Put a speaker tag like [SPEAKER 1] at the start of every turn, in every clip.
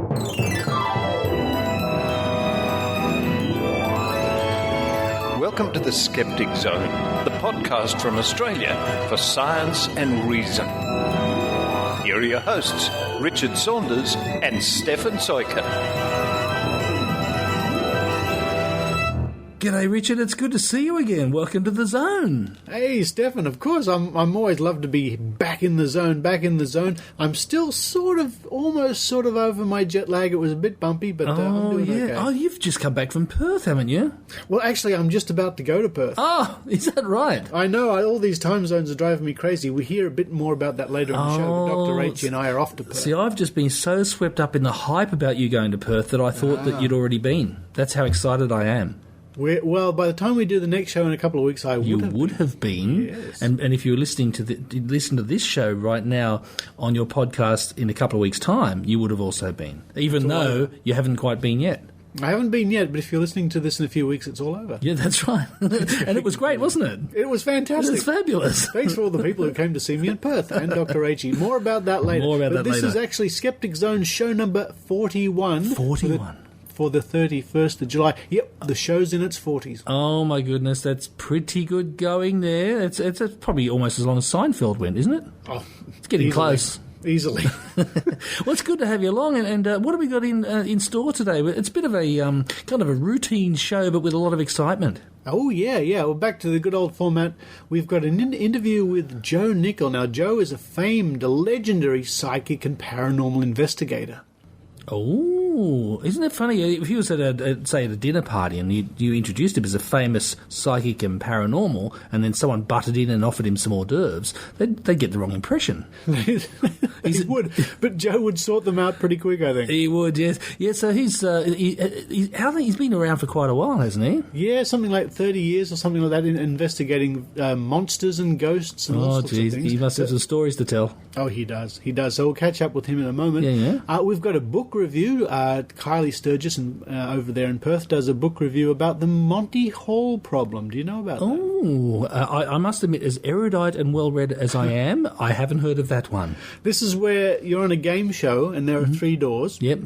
[SPEAKER 1] Welcome to the Skeptic Zone, the podcast from Australia for science and reason. Here are your hosts, Richard Saunders and Stefan Sojka0.
[SPEAKER 2] G'day, Richard. It's good to see you again. Welcome to the Zone.
[SPEAKER 3] Hey, Stefan. Of course, I'm always love to be back in the zone. I'm still almost over my jet lag. It was a bit bumpy, but I'm doing okay.
[SPEAKER 2] Oh, you've just come back from Perth, haven't you?
[SPEAKER 3] Well, actually, I'm just about to go to Perth.
[SPEAKER 2] Oh, is that right?
[SPEAKER 3] I know. All these time zones are driving me crazy. We hear a bit more about that later in the show, but Dr. Rachie and I are off to Perth.
[SPEAKER 2] See, I've just been so swept up in the hype about you going to Perth that I thought that you'd already been. That's how excited I am.
[SPEAKER 3] Well, by the time we do the next show in a couple of weeks,
[SPEAKER 2] You would have been.
[SPEAKER 3] Yes.
[SPEAKER 2] And if you're listening to listen to this show right now on your podcast in a couple of weeks' time, you would have also been, even though you haven't quite been yet.
[SPEAKER 3] I haven't been yet, but if you're listening to this in a few weeks, it's all over.
[SPEAKER 2] Yeah, that's right. And it was great, wasn't it?
[SPEAKER 3] It was fantastic.
[SPEAKER 2] It was fabulous.
[SPEAKER 3] Thanks for all the people who came to see me in Perth and Dr. Rachie. More about that later. This is actually Skeptic Zone show number 41.
[SPEAKER 2] 41.
[SPEAKER 3] For the 31st of July. Yep, the show's in its 40s.
[SPEAKER 2] Oh, my goodness, that's pretty good going there. It's probably almost as long as Seinfeld went, isn't it?
[SPEAKER 3] Oh,
[SPEAKER 2] it's getting close.
[SPEAKER 3] Easily.
[SPEAKER 2] Well, it's good to have you along. And what have we got in store today? It's a bit of a kind of a routine show, but with a lot of excitement.
[SPEAKER 3] Oh, yeah. Well, back to the good old format. We've got an interview with Joe Nickell. Now, Joe is a famed, legendary psychic and paranormal investigator.
[SPEAKER 2] Oh, isn't it funny? If he was at a dinner party and you introduced him as a famous psychic and paranormal, and then someone butted in and offered him some hors d'oeuvres, they'd get the wrong impression.
[SPEAKER 3] He would, but Joe would sort them out pretty quick, I think.
[SPEAKER 2] He would, yes. Yeah, so he's been around for quite a while, hasn't he?
[SPEAKER 3] Yeah, something like 30 years or something like that, in investigating monsters and ghosts and all sorts of things.
[SPEAKER 2] He must have some stories to tell.
[SPEAKER 3] Oh, he does. So we'll catch up with him in a moment.
[SPEAKER 2] Yeah.
[SPEAKER 3] We've got a book review. Kylie Sturgess0 over there in Perth does a book review about the Monty Hall Problem. Do you know about that?
[SPEAKER 2] Oh, I must admit, as erudite and well-read as I am, I haven't heard of that one.
[SPEAKER 3] This is where you're on a game show and there are three doors.
[SPEAKER 2] Yep.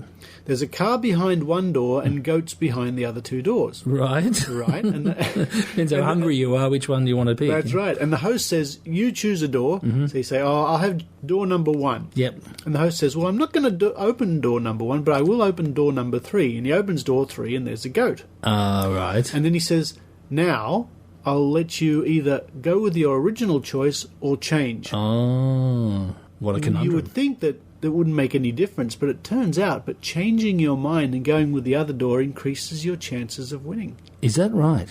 [SPEAKER 3] There's a car behind one door and goats behind the other two doors.
[SPEAKER 2] Right.
[SPEAKER 3] And
[SPEAKER 2] depends how hungry you are, which one do you want to pick.
[SPEAKER 3] That's right. And the host says, you choose a door. Mm-hmm. So you say, I'll have door number 1.
[SPEAKER 2] Yep.
[SPEAKER 3] And the host says, well, I'm not going to open door number 1, but I will open door number 3. And he opens door 3 and there's a goat.
[SPEAKER 2] Right.
[SPEAKER 3] And then he says, now I'll let you either go with your original choice or change.
[SPEAKER 2] Oh, what a conundrum.
[SPEAKER 3] You would think that wouldn't make any difference, but it turns out that changing your mind and going with the other door increases your chances of winning.
[SPEAKER 2] Is that right?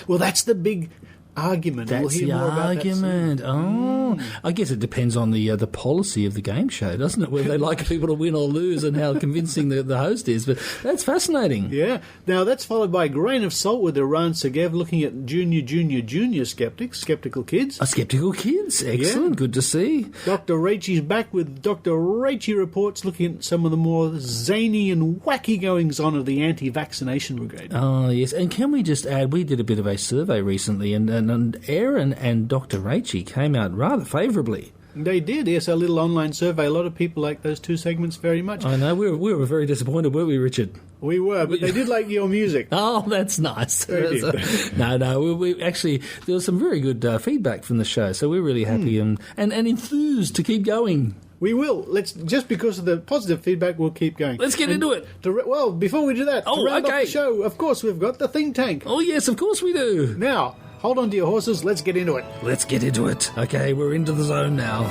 [SPEAKER 3] Well, that's the big argument.
[SPEAKER 2] That's
[SPEAKER 3] we'll hear
[SPEAKER 2] the
[SPEAKER 3] more
[SPEAKER 2] argument.
[SPEAKER 3] About that soon.
[SPEAKER 2] I guess it depends on the policy of the game show, doesn't it? Whether they like people to win or lose and how convincing the host is. But that's fascinating.
[SPEAKER 3] Yeah. Now, that's followed by a grain of salt with Eran Segev0 looking at junior skeptics, skeptical kids.
[SPEAKER 2] Skeptical kids. Excellent. Yeah. Good to see.
[SPEAKER 3] Dr. Rachie's back with Dr. Rachie Reports, looking at some of the more zany and wacky goings-on of the anti-vaccination brigade.
[SPEAKER 2] Oh, yes. And can we just add, we did a bit of a survey recently, and Eran and Dr. Rachie came out rather favourably.
[SPEAKER 3] They did, yes, our little online survey. A lot of people like those two segments very much.
[SPEAKER 2] I know, we were very disappointed, weren't we, Richard?
[SPEAKER 3] We were, but they did like your music.
[SPEAKER 2] Oh, that's nice.
[SPEAKER 3] They did.
[SPEAKER 2] No, we actually, there was some very good feedback from the show, so we're really happy and enthused to keep going.
[SPEAKER 3] We will. Just because of the positive feedback, we'll keep going.
[SPEAKER 2] Let's get into it.
[SPEAKER 3] Well, before we do that, to round off the show, of course, we've got the think tank.
[SPEAKER 2] Oh, yes, of course we do.
[SPEAKER 3] Now, hold on to your horses. Let's get into it.
[SPEAKER 2] Let's get into it. Okay, we're into the zone now.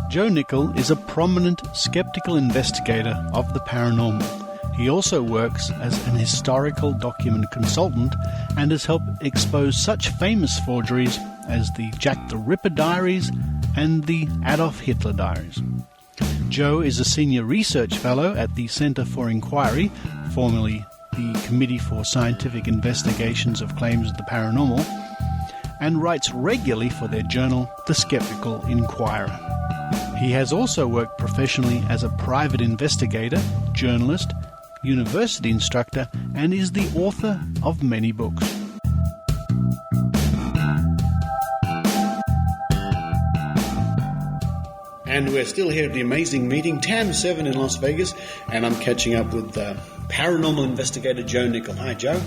[SPEAKER 3] Joe Nickell is a prominent skeptical investigator of the paranormal. He also works as an historical document consultant and has helped expose such famous forgeries as the Jack the Ripper diaries and the Adolf Hitler diaries. Joe is a senior research fellow at the Centre for Inquiry, formerly the Committee for Scientific Investigations of Claims of the Paranormal, and writes regularly for their journal, The Skeptical Inquirer. He has also worked professionally as a private investigator, journalist, university instructor, and is the author of many books. And we're still here at the amazing meeting, TAM 7 in Las Vegas, and I'm catching up with paranormal investigator Joe Nickell. Hi, Joe.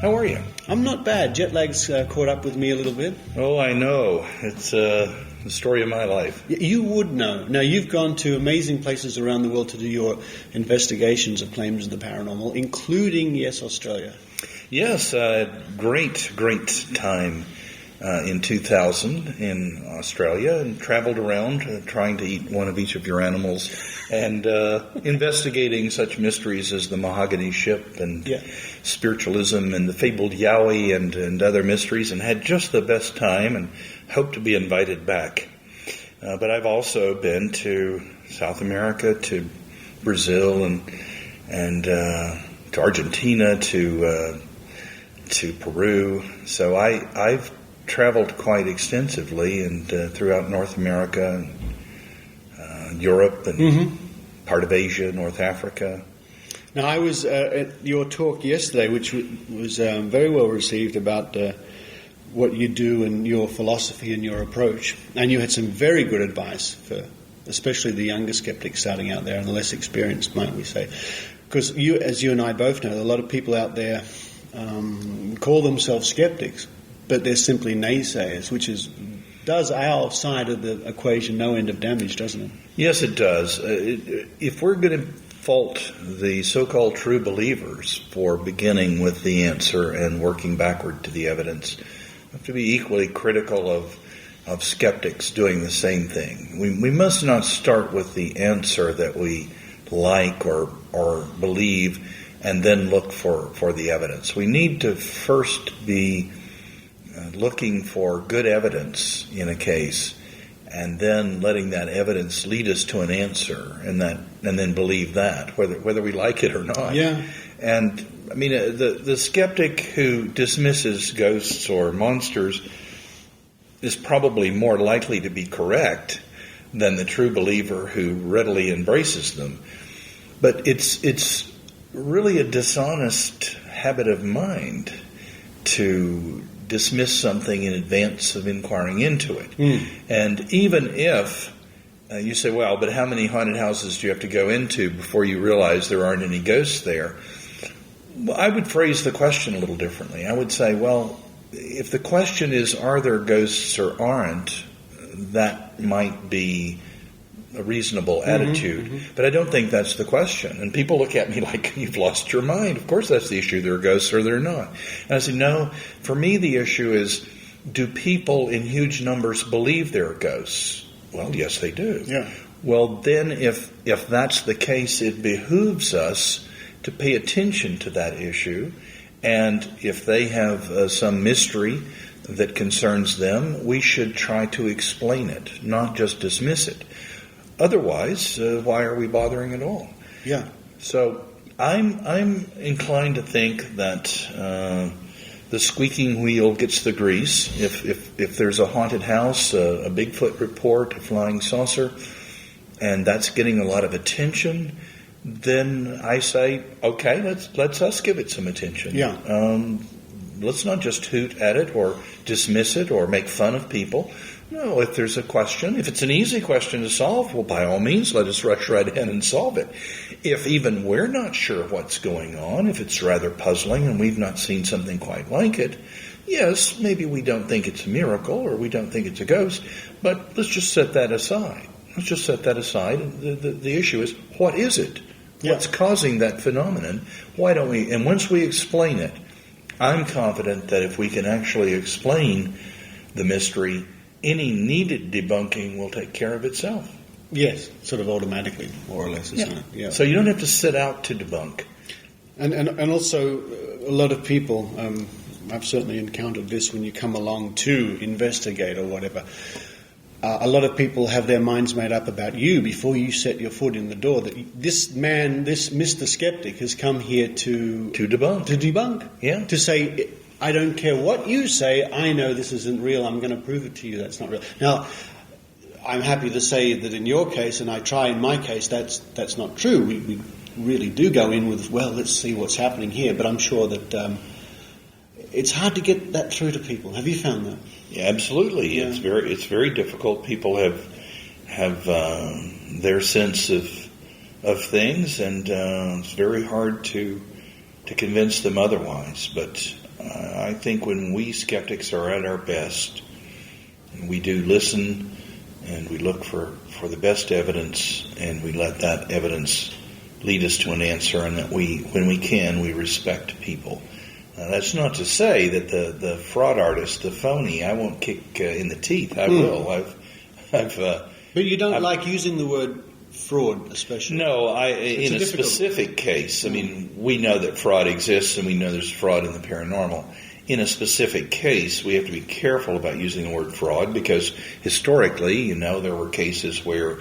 [SPEAKER 4] How are you?
[SPEAKER 3] I'm not bad. Jet lag's caught up with me a little bit.
[SPEAKER 4] Oh, I know. It's the story of my life.
[SPEAKER 3] You would know. Now, you've gone to amazing places around the world to do your investigations of claims of the paranormal, including, yes, Australia.
[SPEAKER 4] Yes, great time in 2000 in Australia, and traveled around trying to eat one of each of your animals and investigating such mysteries as the mahogany ship and spiritualism and the fabled Yowie and other mysteries, and had just the best time and hope to be invited back. But I've also been to South America, to Brazil, and to Argentina, to Peru. So I've traveled quite extensively and throughout North America, and Europe, and part of Asia, North Africa.
[SPEAKER 3] Now, I was at your talk yesterday, which was very well received, about what you do and your philosophy and your approach. And you had some very good advice for especially the younger skeptics starting out there and the less experienced, might we say. Because as you and I both know, a lot of people out there call themselves skeptics, but they're simply naysayers, which does our side of the equation no end of damage, doesn't it?
[SPEAKER 4] Yes, it does. If we're going to fault the so-called true believers for beginning with the answer and working backward to the evidence, we have to be equally critical of skeptics doing the same thing. We must not start with the answer that we like or believe and then look for the evidence. We need to first be looking for good evidence in a case, and then letting that evidence lead us to an answer, and then believe that, whether we like it or not.
[SPEAKER 3] Yeah.
[SPEAKER 4] And I mean, the skeptic who dismisses ghosts or monsters is probably more likely to be correct than the true believer who readily embraces them. But it's really a dishonest habit of mind to dismiss something in advance of inquiring into it. And even if you say, well, but how many haunted houses do you have to go into before you realize there aren't any ghosts there? Well, I would phrase the question a little differently. I would say, well, if the question is, are there ghosts or aren't, that might be a reasonable attitude. But I don't think that's the question. And people look at me like, you've lost your mind. Of course that's the issue. There are ghosts or they're not. And I say, no, for me the issue is, do people in huge numbers believe there are ghosts? Well, yes, they do.
[SPEAKER 3] Yeah.
[SPEAKER 4] Well, then if that's the case, it behooves us to pay attention to that issue. And if they have some mystery that concerns them, we should try to explain it, not just dismiss it. Otherwise, why are we bothering at all?
[SPEAKER 3] Yeah.
[SPEAKER 4] So I'm inclined to think that the squeaking wheel gets the grease. If there's a haunted house, a Bigfoot report, a flying saucer, and that's getting a lot of attention, then I say, okay, let's us give it some attention.
[SPEAKER 3] Yeah.
[SPEAKER 4] Let's not just hoot at it or dismiss it or make fun of people. No, if there's a question, if it's an easy question to solve, well, by all means, let us rush right in and solve it. If even we're not sure what's going on, if it's rather puzzling and we've not seen something quite like it, yes, maybe we don't think it's a miracle or we don't think it's a ghost, but let's just set that aside. Let's just set that aside. The issue is, what is it?
[SPEAKER 3] Yeah.
[SPEAKER 4] What's causing that phenomenon? Why don't we? And once we explain it, I'm confident that if we can actually explain the mystery, any needed debunking will take care of itself.
[SPEAKER 3] Yes, sort of automatically, more or less, isn't it? Yeah.
[SPEAKER 4] So you don't have to set out to debunk.
[SPEAKER 3] And also, a lot of people, I've certainly encountered this when you come along to investigate or whatever, a lot of people have their minds made up about you before you set your foot in the door, that this man, this Mr. Skeptic, has come here to
[SPEAKER 4] debunk.
[SPEAKER 3] To debunk.
[SPEAKER 4] Yeah.
[SPEAKER 3] To say, I don't care what you say, I know this isn't real, I'm going to prove it to you that's not real. Now, I'm happy to say that in your case, and I try in my case, that's not true.
[SPEAKER 5] really do go in with, well, let's see what's happening here. But I'm sure that it's hard to get that through to people. Have you found that?
[SPEAKER 4] Yeah, absolutely.
[SPEAKER 5] Yeah.
[SPEAKER 4] It's very difficult. People have their sense of things, and it's very hard to convince them otherwise. But I think when we skeptics are at our best, and we do listen, and we look for the best evidence, and we let that evidence lead us to an answer, and that when we can, we respect people. That's not to say that the fraud artist, the phony, I won't kick in the teeth. I will.
[SPEAKER 5] But you don't like using the word fraud, especially.
[SPEAKER 4] No, in a specific case. I mean, we know that fraud exists, and we know there's fraud in the paranormal. In a specific case, we have to be careful about using the word fraud, because historically, there were cases where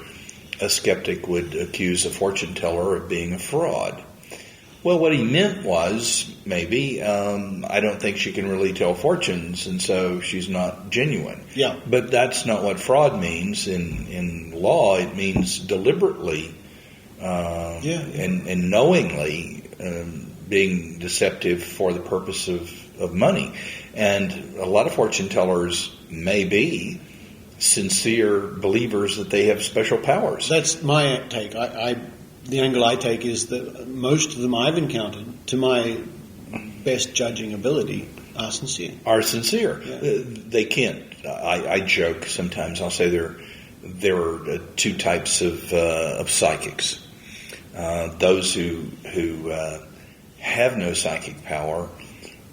[SPEAKER 4] a skeptic would accuse a fortune teller of being a fraud. Well, what he meant was, maybe, I don't think she can really tell fortunes, and so she's not genuine.
[SPEAKER 5] Yeah.
[SPEAKER 4] But that's not what fraud means. In law, it means deliberately and knowingly being deceptive for the purpose of money. And a lot of fortune tellers may be sincere believers that they have special powers.
[SPEAKER 5] That's my take. The angle I take is that most of them I've encountered, to my best judging ability, are sincere.
[SPEAKER 4] Yeah. They can't. I joke sometimes. I'll say there are two types of psychics. Those who have no psychic power,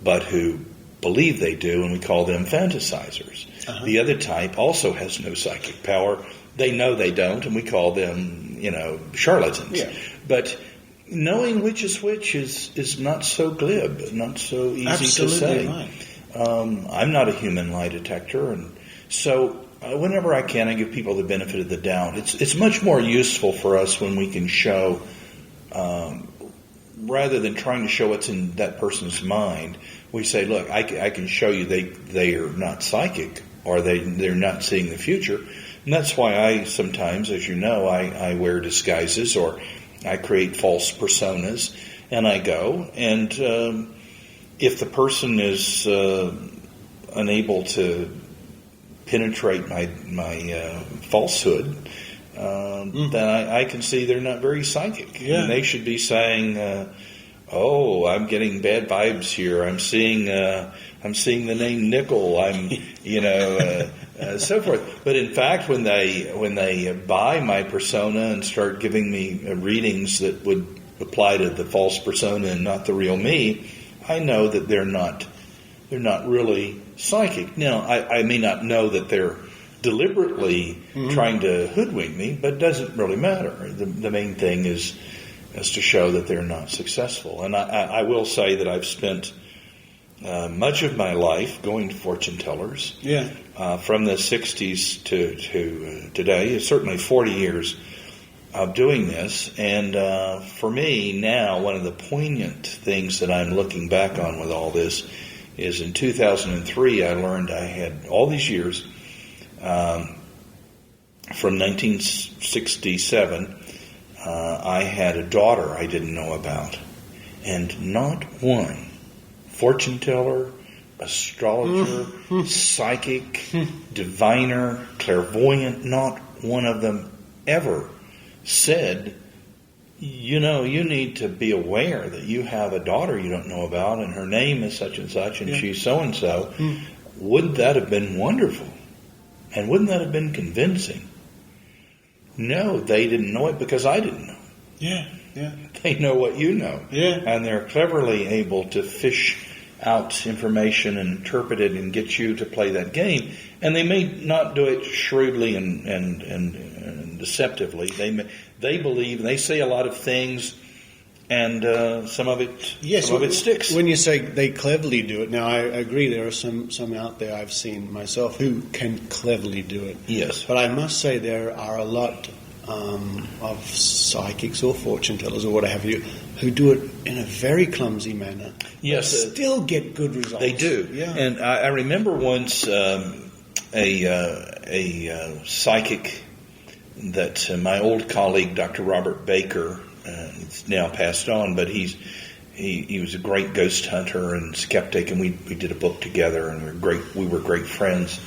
[SPEAKER 4] but who believe they do, and we call them fantasizers. Uh-huh. The other type also has no psychic power. They know they don't, and we call them, charlatans.
[SPEAKER 5] Yeah.
[SPEAKER 4] But knowing which is which is not so glib, not so easy
[SPEAKER 5] Absolutely
[SPEAKER 4] to say.
[SPEAKER 5] Right.
[SPEAKER 4] I'm not a human lie detector, and so whenever I can, I give people the benefit of the doubt. It's much more useful for us when we can show, rather than trying to show what's in that person's mind, we say, look, I can show you they are not psychic, or they're not seeing the future. And that's why I sometimes, as you know, I wear disguises, or I create false personas, and I go. And if the person is unable to penetrate my falsehood, then I can see they're not very psychic.
[SPEAKER 5] Yeah.
[SPEAKER 4] And they should be saying, I'm getting bad vibes here. I'm seeing the name Nickell. So forth. But in fact, when they buy my persona and start giving me readings that would apply to the false persona and not the real me, I know that they're not really psychic. Now, I may not know that they're deliberately trying to hoodwink me, but it doesn't really matter. The main thing is to show that they're not successful. And I will say that I've spent much of my life going to fortune tellers.
[SPEAKER 5] Yeah.
[SPEAKER 4] From the 60s to today, certainly 40 years of doing this. And for me now, one of the poignant things that I'm looking back on with all this is in 2003, I learned I had all these years from 1967. I had a daughter I didn't know about, and not one fortune teller, astrologer, psychic, diviner, clairvoyant, not one of them ever said, you need to be aware that you have a daughter you don't know about, and her name is such and such, and she's so-and-so. Wouldn't that have been wonderful? And wouldn't that have been convincing? No, they didn't know it because I didn't know.
[SPEAKER 5] Yeah.
[SPEAKER 4] They know what you know.
[SPEAKER 5] Yeah.
[SPEAKER 4] And they're cleverly able to fish out information and interpret it and get you to play that game. And they may not do it shrewdly and deceptively. They believe, and they say a lot of things, and some of it sticks.
[SPEAKER 5] When you say they cleverly do it, now I agree there are some out there I've seen myself who can cleverly do it.
[SPEAKER 4] Yes.
[SPEAKER 5] But I must say there are a lot of psychics or fortune tellers or what have you who do it in a very clumsy manner.
[SPEAKER 4] Yes.
[SPEAKER 5] Still get good results.
[SPEAKER 4] They do.
[SPEAKER 5] Yeah.
[SPEAKER 4] And I remember once a psychic that my old colleague, Dr. Robert Baker, now passed on, but he was a great ghost hunter and skeptic, and we did a book together, and we were great friends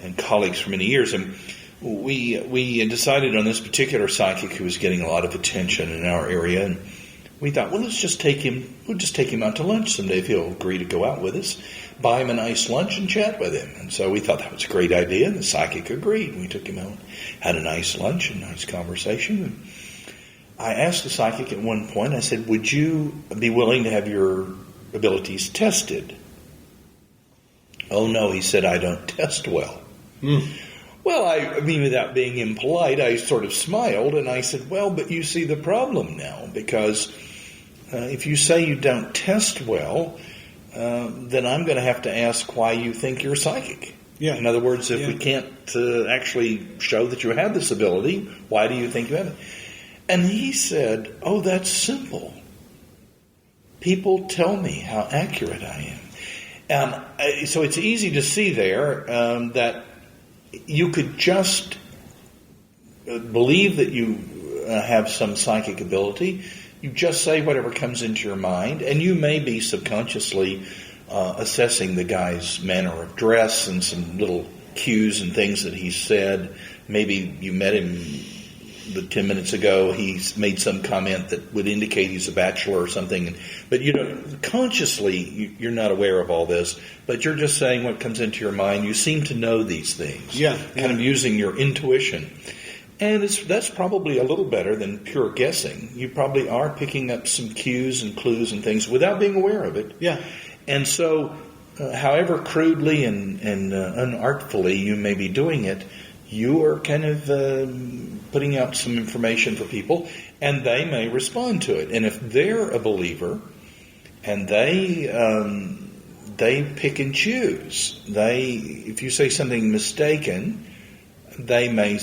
[SPEAKER 4] and colleagues for many years. And we decided on this particular psychic who was getting a lot of attention in our area, and we thought, well, we'll just take him out to lunch someday if he'll agree to go out with us, buy him a nice lunch and chat with him. And so we thought that was a great idea, and the psychic agreed. We took him out, had a nice lunch and nice conversation. And I asked the psychic at one point, I said, would you be willing to have your abilities tested? Oh, no, he said, I don't test well. Well, I mean, without being impolite, I sort of smiled, and I said, well, but you see the problem now, because if you say you don't test well, then I'm going to have to ask why you think you're psychic.
[SPEAKER 5] Yeah.
[SPEAKER 4] In other words, if we can't actually show that you have this ability, why do you think you have it? And he said, oh, that's simple. People tell me how accurate I am. So it's easy to see there that you could just believe that you have some psychic ability. You just say whatever comes into your mind, and you may be subconsciously assessing the guy's manner of dress and some little cues and things that he said. Maybe you met him 10 minutes ago, he's made some comment that would indicate he's a bachelor or something. But consciously, you're not aware of all this, but you're just saying what comes into your mind. You seem to know these things. Kind of using your intuition. And that's probably a little better than pure guessing. You probably are picking up some cues and clues and things without being aware of it.
[SPEAKER 5] Yeah.
[SPEAKER 4] And so, however crudely and unartfully you may be doing it, you are kind of putting out some information for people, and they may respond to it. And if they're a believer, and they pick and choose, if you say something mistaken, they may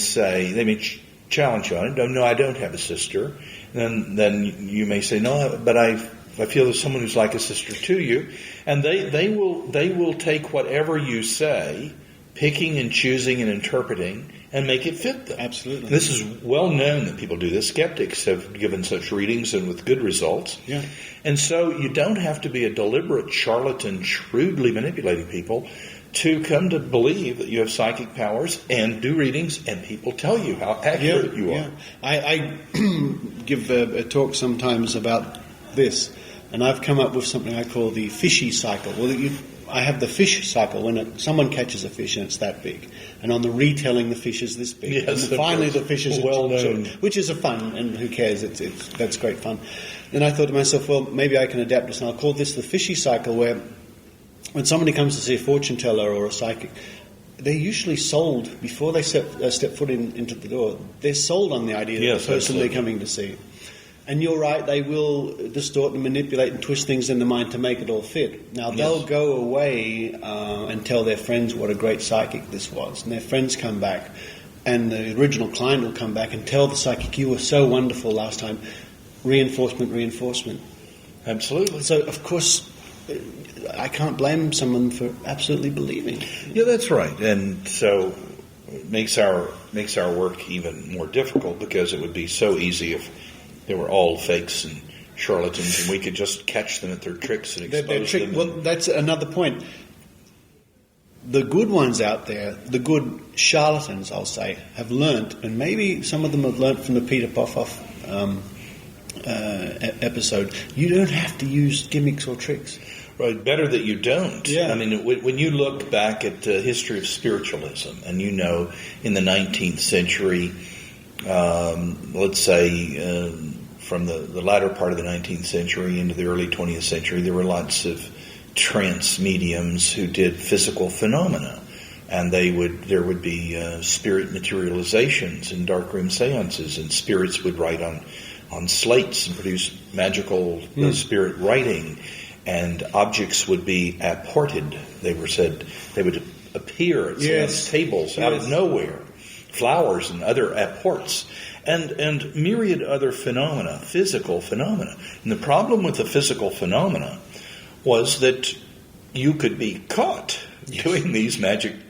[SPEAKER 4] challenge you on it. No, I don't have a sister. And then you may say, no, but I feel there's someone who's like a sister to you, and they will take whatever you say, picking and choosing and interpreting, and make it fit them.
[SPEAKER 5] Absolutely.
[SPEAKER 4] This is well known that people do this. Skeptics have given such readings and with good results.
[SPEAKER 5] Yeah.
[SPEAKER 4] And so you don't have to be a deliberate charlatan, shrewdly manipulating people to come to believe that you have psychic powers and do readings, and people tell you how accurate you are.
[SPEAKER 5] Yeah. I give a talk sometimes about this, and I've come up with something I call the fishy cycle. Well, I have the fish cycle when someone catches a fish and it's that big, and on the retelling the fish is this big,
[SPEAKER 4] yes,
[SPEAKER 5] and finally the fish is
[SPEAKER 4] well known,
[SPEAKER 5] which is a fun, and who cares? That's great fun. Then I thought to myself, well, maybe I can adapt this, and I'll call this the fishy cycle, where when somebody comes to see a fortune teller or a psychic, they're usually sold before they step foot into the door. They're sold on the idea that the person they're coming to see. And you're right, they will distort and manipulate and twist things in the mind to make it all fit. Now, they'll go away and tell their friends what a great psychic this was. And their friends come back, and the original client will come back and tell the psychic, you were so wonderful last time. Reinforcement.
[SPEAKER 4] Absolutely.
[SPEAKER 5] So, of course, I can't blame someone for absolutely believing.
[SPEAKER 4] Yeah, that's right. And so it makes our work even more difficult, because it would be so easy if they were all fakes and charlatans, and we could just catch them at their tricks and expose them.
[SPEAKER 5] Well, that's another point. The good ones out there, the good charlatans, I'll say, have learnt, and maybe some of them have learnt from the Peter Popoff episode, you don't have to use gimmicks or tricks.
[SPEAKER 4] Right, better that you don't.
[SPEAKER 5] Yeah.
[SPEAKER 4] I mean, when you look back at the history of spiritualism, and in the 19th century, let's say from the latter part of the 19th century into the early 20th century, there were lots of trance mediums who did physical phenomena, and there would be spirit materializations and darkroom seances, and spirits would write on slates and produce magical spirit writing, and objects would be apported. They would appear at tables out of nowhere. Flowers and other apports, and myriad other phenomena, physical phenomena. And the problem with the physical phenomena was that you could be caught doing these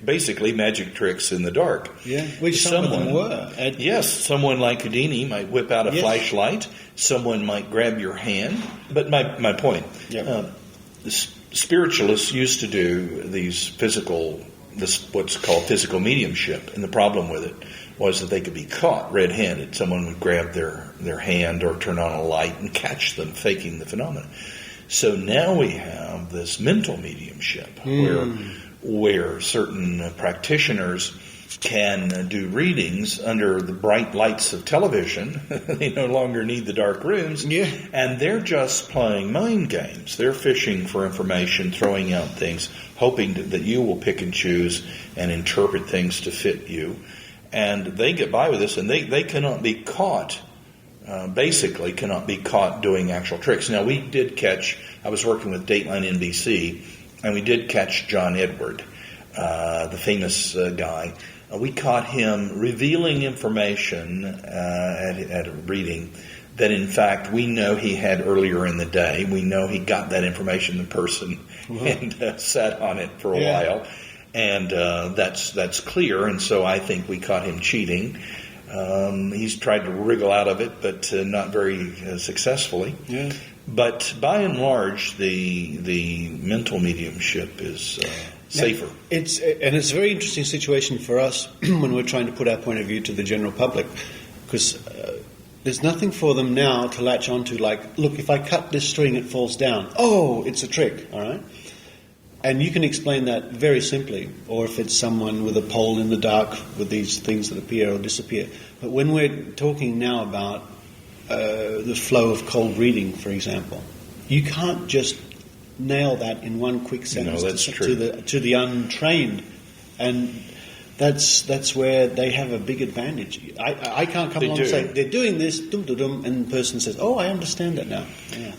[SPEAKER 4] basically magic tricks in the dark.
[SPEAKER 5] Yeah, which some of them were.
[SPEAKER 4] Yes, someone like Houdini might whip out a flashlight. Someone might grab your hand. But my point, spiritualists used to do these what's called physical mediumship, and the problem with it was that they could be caught red-handed. Someone would grab their hand or turn on a light and catch them faking the phenomenon. So now we have this mental mediumship where certain practitioners can do readings under the bright lights of television. They no longer need the dark rooms.
[SPEAKER 5] Yeah.
[SPEAKER 4] And they're just playing mind games. They're fishing for information, throwing out things, hoping that you will pick and choose and interpret things to fit you. And they get by with this, and they cannot be caught, basically cannot be caught doing actual tricks. Now, we did catch, I was working with Dateline NBC, and we did catch John Edward, the famous guy. We caught him revealing information at a reading that, in fact, we know he had earlier in the day. We know he got that information in person and sat on it for a while. And that's clear, and so I think we caught him cheating. He's tried to wriggle out of it, but not very successfully. Yeah. But by and large, the mental mediumship is safer.
[SPEAKER 5] It's a very interesting situation for us when we're trying to put our point of view to the general public, because there's nothing for them now to latch onto, like, look, if I cut this string, it falls down. Oh, it's a trick, all right? And you can explain that very simply, or if it's someone with a pole in the dark with these things that appear or disappear. But when we're talking now about the flow of cold reading, for example, you can't just nail that in one quick sentence to the untrained. And that's where they have a big advantage. I can't come along and say, they're doing this, dum-dum-dum, and the person says, oh, I understand that now. Yeah.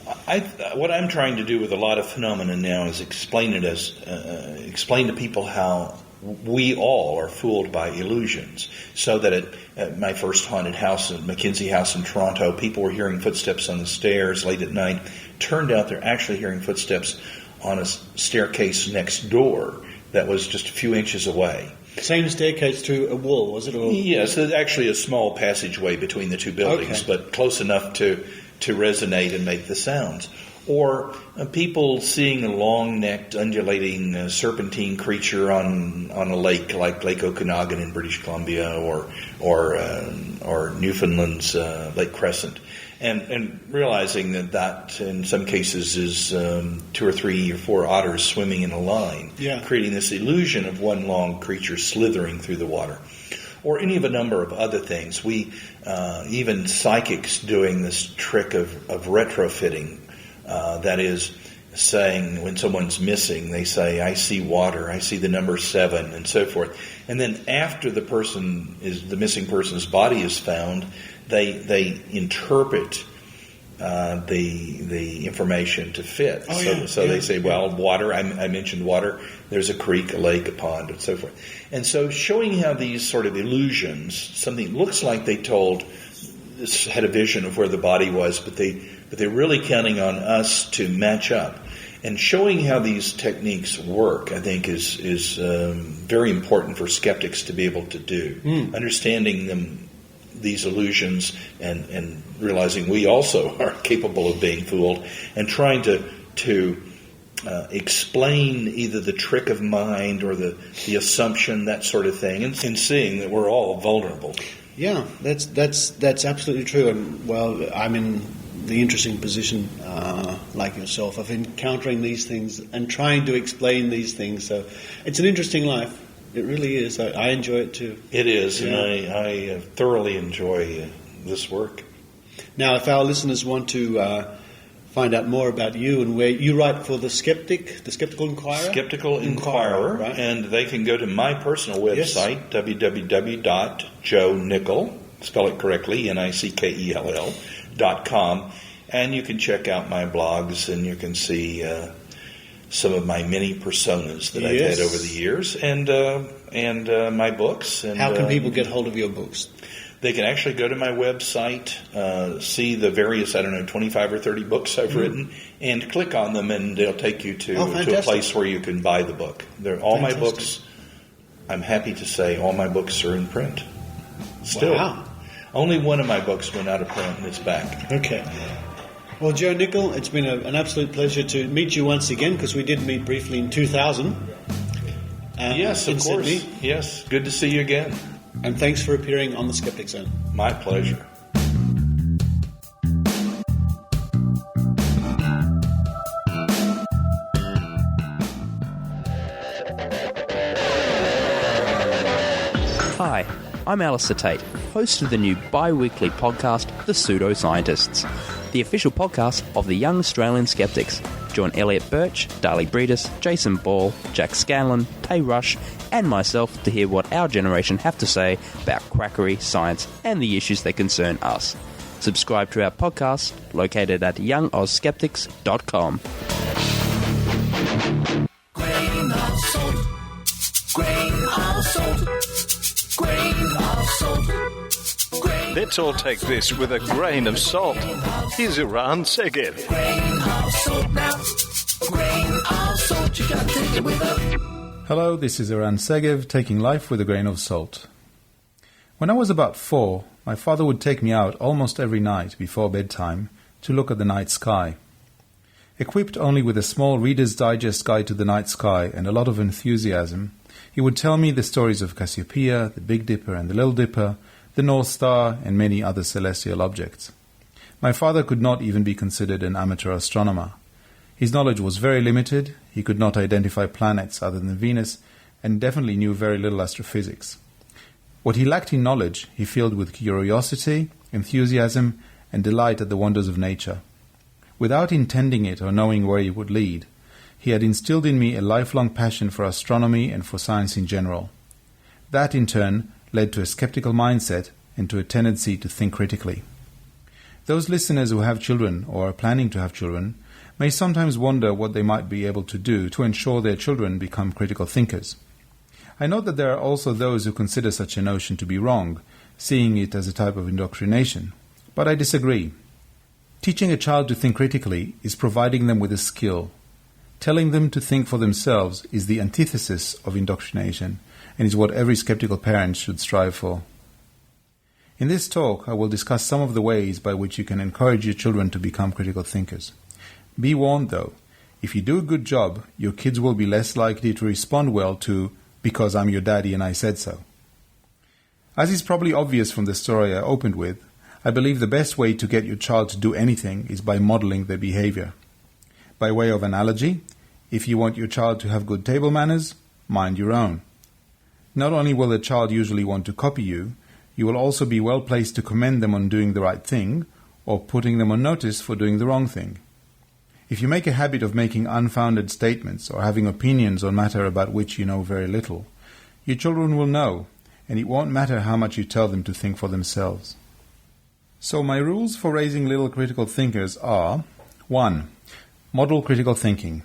[SPEAKER 4] What I'm trying to do with a lot of phenomena now is explain to people how we all are fooled by illusions. So that at my first haunted house, at Mackenzie House in Toronto, people were hearing footsteps on the stairs late at night. Turned out they're actually hearing footsteps on a staircase next door that was just a few inches away.
[SPEAKER 5] Same staircase through a wall, was it? Or?
[SPEAKER 4] Yes, there's actually a small passageway between the two buildings, but close enough to resonate and make the sounds. Or people seeing a long-necked, undulating serpentine creature on a lake like Lake Okanagan in British Columbia, or Newfoundland's Lake Crescent. And realizing that in some cases is 2 or 3 or 4 otters swimming in a line, creating this illusion of one long creature slithering through the water. Or any of a number of other things. We even psychics doing this trick of retrofitting, that is saying when someone's missing, they say, I see water, I see the number 7, and so forth. And then after the missing person's body is found, they interpret the information to fit. So they say, well, water, I mentioned water, there's a creek, a lake, a pond, and so forth. And so showing how these sort of illusions, something looks like they had a vision of where the body was, but they're really counting on us to match up. And showing how these techniques work, I think, is very important for skeptics to be able to do. Understanding them, these illusions, and realizing we also are capable of being fooled, and trying to explain either the trick of mind or the assumption, that sort of thing, and seeing that we're all vulnerable.
[SPEAKER 5] Yeah, that's absolutely true. And well, I'm in the interesting position, like yourself, of encountering these things and trying to explain these things. So it's an interesting life. It really is. I enjoy it too.
[SPEAKER 4] It is, and I thoroughly enjoy this work.
[SPEAKER 5] Now, if our listeners want to find out more about you and where you write for the Skeptical Inquirer?
[SPEAKER 4] Skeptical Inquirer, right. And they can go to my personal website, www.joenickell, spell it correctly, NICKELL.com, and you can check out my blogs, and you can see some of my many personas that I've had over the years, and my books. And
[SPEAKER 5] how can people get hold of your books?
[SPEAKER 4] They can actually go to my website, see the various, 25 or 30 books I've written, and click on them, and they'll take you to a place where you can buy the book. All my books, I'm happy to say, all my books are in print. Still.
[SPEAKER 5] Wow.
[SPEAKER 4] Only one of my books went out of print, and it's back.
[SPEAKER 5] Okay. Well, Joe Nickell, it's been an absolute pleasure to meet you once again, because we did meet briefly in 2000.
[SPEAKER 4] Yes, of course.
[SPEAKER 5] Sydney.
[SPEAKER 4] Yes, good to see you again.
[SPEAKER 5] And thanks for appearing on the Skeptic Zone.
[SPEAKER 4] My pleasure.
[SPEAKER 6] Hi, I'm Alistair Tate, host of the new bi-weekly podcast, The Pseudoscientists, the official podcast of the Young Australian Skeptics. Join Elliot Birch, Darley Breedis, Jason Ball, Jack Scanlon, Tay Rush, and myself to hear what our generation have to say about quackery, science, and the issues that concern us. Subscribe to our podcast, located at youngozskeptics.com.
[SPEAKER 7] Grain of salt, grain of salt, grain of salt.
[SPEAKER 1] Let's all take this with a grain of salt. Here's Eran Segev.
[SPEAKER 7] Grain of salt now, grain of salt, you gotta take it with a...
[SPEAKER 8] Hello, this is Eran Segev, taking life with a grain of salt. When I was about 4, my father would take me out almost every night before bedtime to look at the night sky. Equipped only with a small Reader's Digest guide to the night sky and a lot of enthusiasm, he would tell me the stories of Cassiopeia, the Big Dipper and the Little Dipper, the North Star, and many other celestial objects. My father could not even be considered an amateur astronomer. His knowledge was very limited. He could not identify planets other than Venus, and definitely knew very little astrophysics. What he lacked in knowledge, he filled with curiosity, enthusiasm, and delight at the wonders of nature. Without intending it or knowing where it would lead, he had instilled in me a lifelong passion for astronomy and for science in general. That, in turn, led to a skeptical mindset and to a tendency to think critically. Those listeners who have children or are planning to have children may sometimes wonder what they might be able to do to ensure their children become critical thinkers. I know that there are also those who consider such a notion to be wrong, seeing it as a type of indoctrination, but I disagree. Teaching a child to think critically is providing them with a skill. Telling them to think for themselves is the antithesis of indoctrination and is what every skeptical parent should strive for. In this talk, I will discuss some of the ways by which you can encourage your children to become critical thinkers. Be warned, though, if you do a good job, your kids will be less likely to respond well to, "because I'm your daddy and I said so." As is probably obvious from the story I opened with, I believe the best way to get your child to do anything is by modeling their behavior. By way of analogy, if you want your child to have good table manners, mind your own. Not only will the child usually want to copy you, you will also be well placed to commend them on doing the right thing, or putting them on notice for doing the wrong thing. If you make a habit of making unfounded statements or having opinions on matter about which you know very little, your children will know, and it won't matter how much you tell them to think for themselves. So my rules for raising little critical thinkers are: 1. Model critical thinking.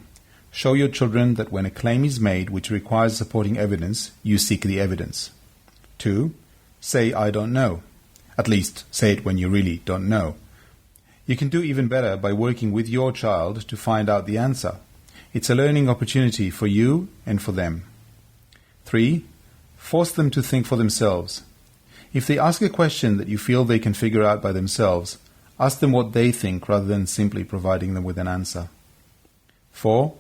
[SPEAKER 8] Show your children that when a claim is made which requires supporting evidence, you seek the evidence. 2. Say, "I don't know." At least, say it when you really don't know. You can do even better by working with your child to find out the answer. It's a learning opportunity for you and for them. 3. Force them to think for themselves. If they ask a question that you feel they can figure out by themselves, ask them what they think rather than simply providing them with an answer. 4.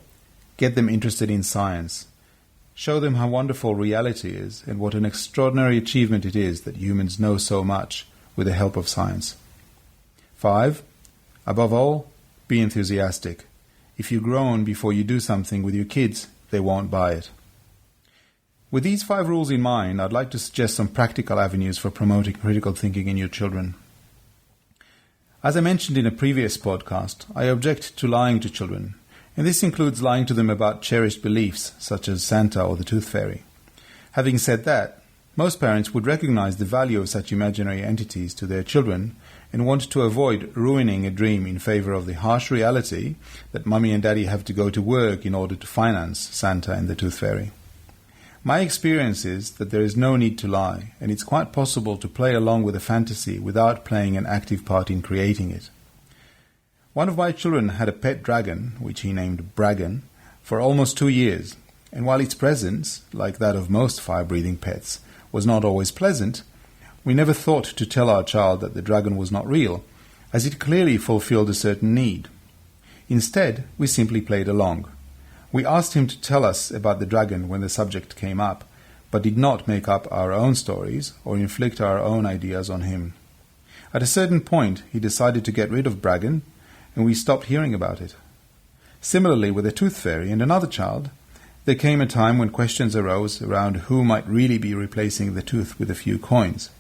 [SPEAKER 8] Get them interested in science. Show them how wonderful reality is and what an extraordinary achievement it is that humans know so much with the help of science. 5. Above all, be enthusiastic. If you groan before you do something with your kids, they won't buy it. With these 5 rules in mind, I'd like to suggest some practical avenues for promoting critical thinking in your children. As I mentioned in a previous podcast, I object to lying to children, and this includes lying to them about cherished beliefs, such as Santa or the Tooth Fairy. Having said that, most parents would recognize the value of such imaginary entities to their children and want to avoid ruining a dream in favor of the harsh reality that Mummy and Daddy have to go to work in order to finance Santa and the Tooth Fairy. My experience is that there is no need to lie, and it's quite possible to play along with a fantasy without playing an active part in creating it. One of my children had a pet dragon, which he named Bragan, for almost 2 years, and while its presence, like that of most fire-breathing pets, was not always pleasant, we never thought to tell our child that the dragon was not real, as it clearly fulfilled a certain need. Instead, we simply played along. We asked him to tell us about the dragon when the subject came up, but did not make up our own stories or inflict our own ideas on him. At a certain point, he decided to get rid of Bragan, and we stopped hearing about it. Similarly, with the tooth fairy and another child, there came a time when questions arose around who might really be replacing the tooth with a few coins.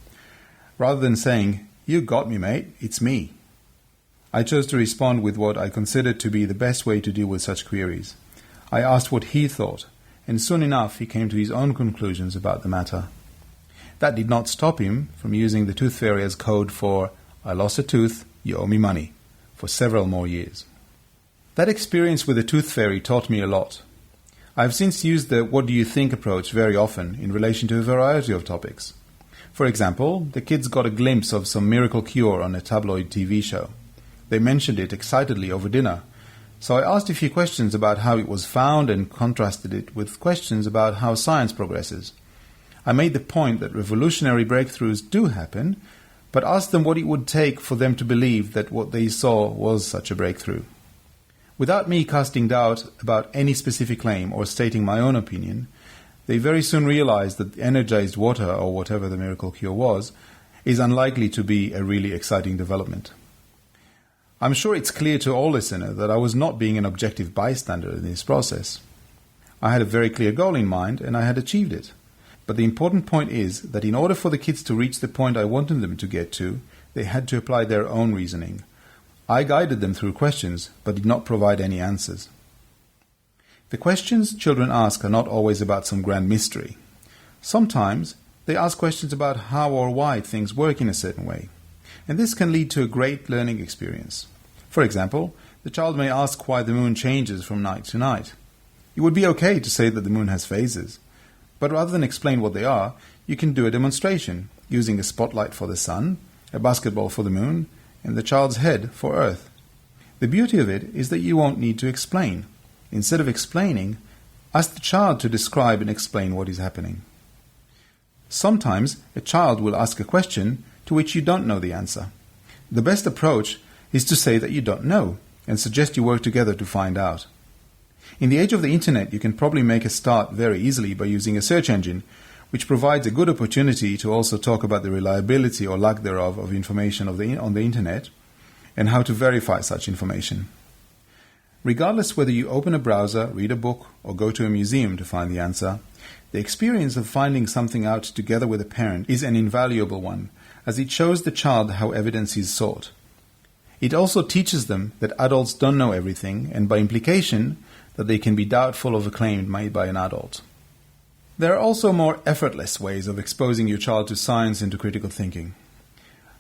[SPEAKER 8] Rather than saying, "You got me, mate, it's me," I chose to respond with what I considered to be the best way to deal with such queries. I asked what he thought, and soon enough he came to his own conclusions about the matter. That did not stop him from using the tooth fairy as code for "I lost a tooth, you owe me money," for several more years. That experience with the tooth fairy taught me a lot. I have since used the "what do you think" approach very often in relation to a variety of topics. For example, the kids got a glimpse of some miracle cure on a tabloid TV show. They mentioned it excitedly over dinner, so I asked a few questions about how it was found and contrasted it with questions about how science progresses. I made the point that revolutionary breakthroughs do happen, but asked them what it would take for them to believe that what they saw was such a breakthrough. Without me casting doubt about any specific claim or stating my own opinion, they very soon realized that energized water, or whatever the miracle cure was, is unlikely to be a really exciting development. I'm sure it's clear to all listeners that I was not being an objective bystander in this process. I had a very clear goal in mind, and I had achieved it. But the important point is that in order for the kids to reach the point I wanted them to get to, they had to apply their own reasoning. I guided them through questions, but did not provide any answers. The questions children ask are not always about some grand mystery. Sometimes they ask questions about how or why things work in a certain way, and this can lead to a great learning experience. For example, the child may ask why the moon changes from night to night. It would be okay to say that the moon has phases, but rather than explain what they are, you can do a demonstration using a spotlight for the sun, a basketball for the moon, and the child's head for Earth. The beauty of it is that you won't need to explain. Instead of explaining, ask the child to describe and explain what is happening. Sometimes a child will ask a question to which you don't know the answer. The best approach is to say that you don't know and suggest you work together to find out. In the age of the internet, you can probably make a start very easily by using a search engine, which provides a good opportunity to also talk about the reliability or lack thereof of information on the internet and how to verify such information. Regardless whether you open a browser, read a book, or go to a museum to find the answer, the experience of finding something out together with a parent is an invaluable one, as it shows the child how evidence is sought. It also teaches them that adults don't know everything, and by implication, that they can be doubtful of a claim made by an adult. There are also more effortless ways of exposing your child to science and to critical thinking.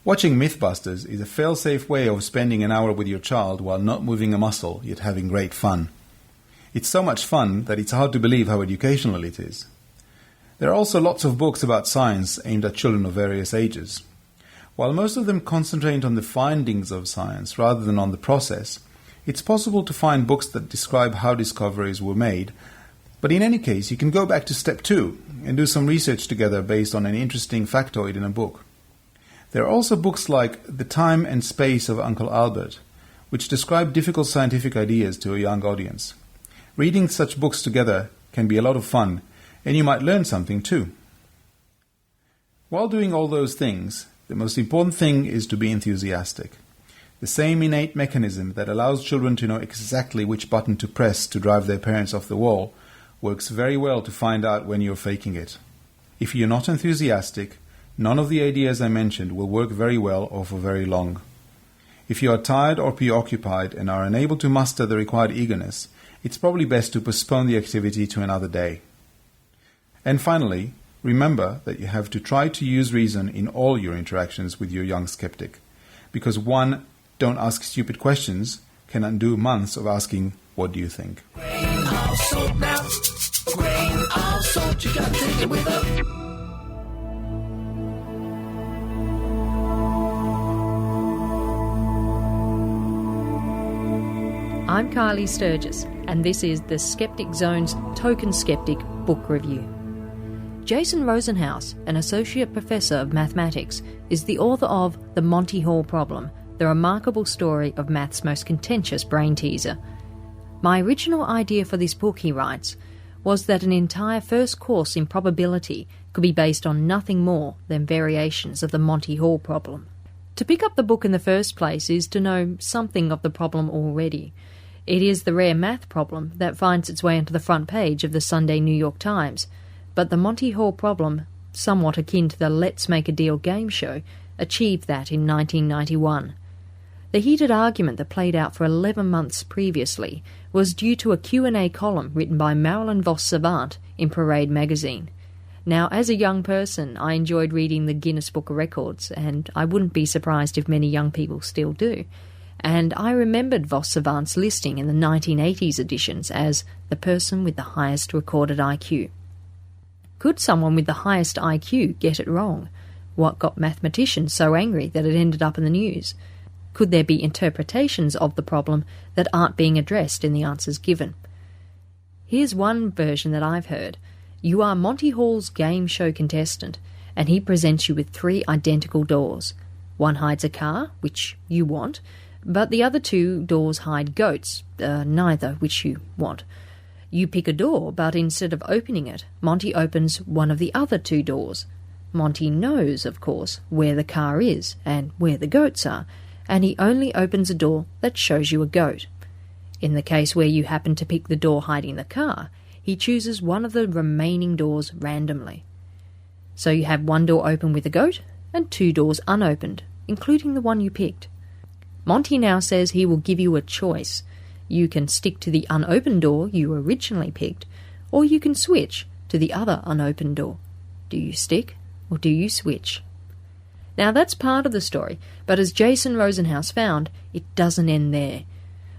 [SPEAKER 8] Watching Mythbusters is a fail-safe way of spending an hour with your child while not moving a muscle, yet having great fun. It's so much fun that it's hard to believe how educational it is. There are also lots of books about science aimed at children of various ages. While most of them concentrate on the findings of science rather than on the process, it's possible to find books that describe how discoveries were made, but in any case you can go back to step 2 and do some research together based on an interesting factoid in a book. There are also books like The Time and Space of Uncle Albert, which describe difficult scientific ideas to a young audience. Reading such books together can be a lot of fun, and you might learn something too. While doing all those things, the most important thing is to be enthusiastic. The same innate mechanism that allows children to know exactly which button to press to drive their parents off the wall works very well to find out when you're faking it. If you're not enthusiastic, none of the ideas I mentioned will work very well or for very long. If you are tired or preoccupied and are unable to muster the required eagerness, it's probably best to postpone the activity to another day. And finally, remember that you have to try to use reason in all your interactions with your young skeptic, because one "don't ask stupid questions" can undo months of asking, "What do you think?"
[SPEAKER 7] Grain of salt now, grain of salt. what you got, take it with us.
[SPEAKER 9] I'm Kylie Sturgis, and this is the Skeptic Zone's Token Skeptic Book Review. Jason Rosenhouse, an Associate Professor of Mathematics, is the author of The Monty Hall Problem, the remarkable story of math's most contentious brain teaser. My original idea for this book, he writes, was that an entire first course in probability could be based on nothing more than variations of the Monty Hall Problem. To pick up the book in the first place is to know something of the problem already. It is the rare math problem that finds its way onto the front page of the Sunday New York Times, but the Monty Hall Problem, somewhat akin to the Let's Make a Deal game show, achieved that in 1991. The heated argument that played out for 11 months previously was due to a Q&A column written by Marilyn Vos-Savant in Parade magazine. Now, as a young person, I enjoyed reading the Guinness Book of Records, and I wouldn't be surprised if many young people still do. And I remembered Vos-Savant's listing in the 1980s editions as the person with the highest recorded IQ. Could someone with the highest IQ get it wrong? What got mathematicians so angry that it ended up in the news? Could there be interpretations of the problem that aren't being addressed in the answers given? Here's one version that I've heard. You are Monty Hall's game show contestant, and he presents you with 3 identical doors. One hides a car, which you want, but the other 2 doors hide goats, neither which you want. You pick a door, but instead of opening it, Monty opens one of the other 2 doors. Monty knows, of course, where the car is and where the goats are, and he only opens a door that shows you a goat. In the case where you happen to pick the door hiding the car, he chooses one of the remaining doors randomly. So you have 1 door open with a goat and 2 doors unopened, including the one you picked. Monty now says he will give you a choice. You can stick to the unopened door you originally picked, or you can switch to the other unopened door. Do you stick or do you switch? Now that's part of the story, but as Jason Rosenhouse found, it doesn't end there.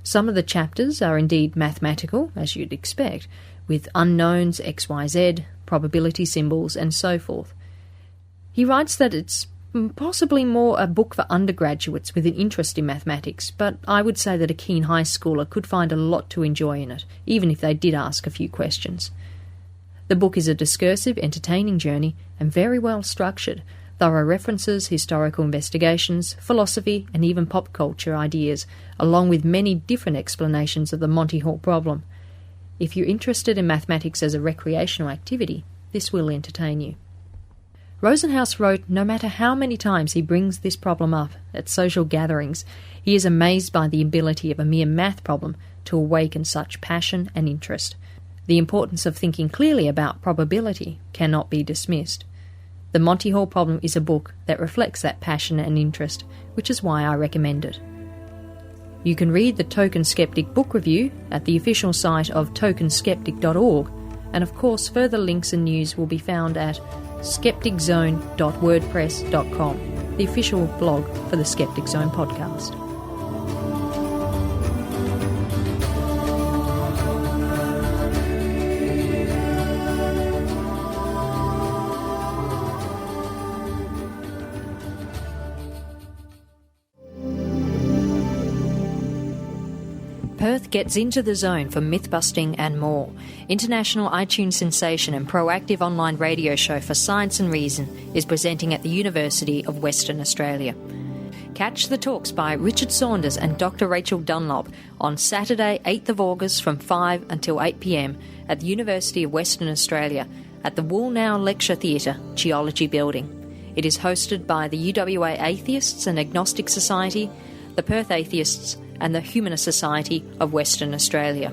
[SPEAKER 9] Some of the chapters are indeed mathematical, as you'd expect, with unknowns, XYZ, probability symbols, and so forth. He writes that it's possibly more a book for undergraduates with an interest in mathematics, but I would say that a keen high schooler could find a lot to enjoy in it, even if they did ask a few questions. The book is a discursive, entertaining journey and very well structured. Thorough references, historical investigations, philosophy, and even pop culture ideas, along with many different explanations of the Monty Hall Problem. If you're interested in mathematics as a recreational activity, this will entertain you. Rosenhouse wrote, no matter how many times he brings this problem up at social gatherings, he is amazed by the ability of a mere math problem to awaken such passion and interest. The importance of thinking clearly about probability cannot be dismissed. The Monty Hall Problem is a book that reflects that passion and interest, which is why I recommend it. You can read the Token Skeptic book review at the official site of tokenskeptic.org, and of course further links and news will be found at skepticzone.wordpress.com, the official blog for the Skeptic Zone podcast. Perth gets into the zone for myth-busting and more. International iTunes sensation and proactive online radio show for Science and Reason is presenting at the University of Western Australia. Catch the talks by Richard Saunders and Dr. Rachael Dunlop on Saturday, 8th of August from 5 until 8 p.m. at the University of Western Australia at the Woolnow Lecture Theatre, Geology Building. It is hosted by the UWA Atheists and Agnostic Society, the Perth Atheists, and the Humanist Society of Western Australia.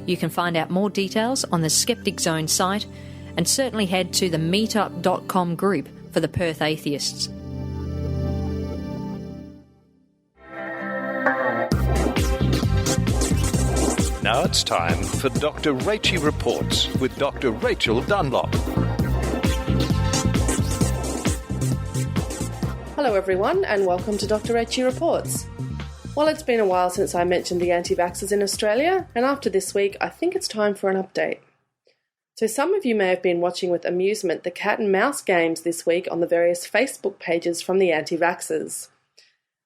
[SPEAKER 9] You can find out more details on the Skeptic Zone site, and certainly head to the meetup.com group for the Perth Atheists.
[SPEAKER 1] Now it's time for Dr. Rachie Reports with Dr. Rachael Dunlop.
[SPEAKER 10] Hello everyone, and welcome to Dr. Rachie Reports. Well, it's been a while since I mentioned the anti-vaxxers in Australia, and after this week, I think it's time for an update. So some of you may have been watching with amusement the cat and mouse games this week on the various Facebook pages from the anti-vaxxers.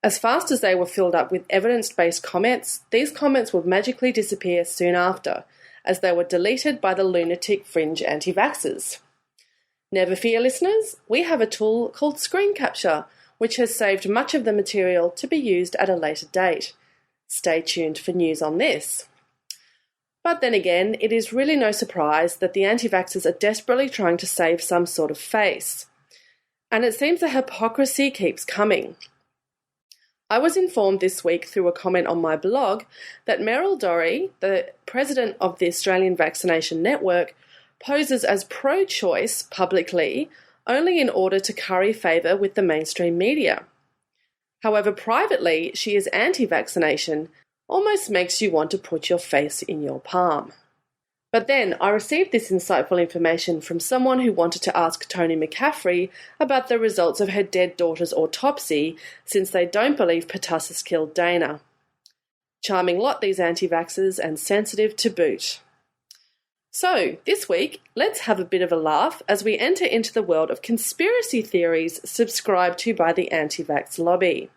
[SPEAKER 10] As fast as they were filled up with evidence-based comments, these comments would magically disappear soon after, as they were deleted by the lunatic fringe anti-vaxxers. Never fear, listeners, we have a tool called screen capture, which has saved much of the material to be used at a later date. Stay tuned for news on this. But then again, it is really no surprise that the anti-vaxxers are desperately trying to save some sort of face. And it seems the hypocrisy keeps coming. I was informed this week through a comment on my blog that Meryl Dorey, the president of the Australian Vaccination Network, poses as pro-choice publicly only in order to curry favour with the mainstream media. However, privately, she is anti-vaccination, almost makes you want to put your face in your palm. But then I received this insightful information from someone who wanted to ask Tony McCaffrey about the results of her dead daughter's autopsy, since they don't believe pertussis killed Dana. Charming lot, these anti-vaxxers, and sensitive to boot. So, this week, let's have a bit of a laugh as we enter into the world of conspiracy theories subscribed to by the anti-vax lobby.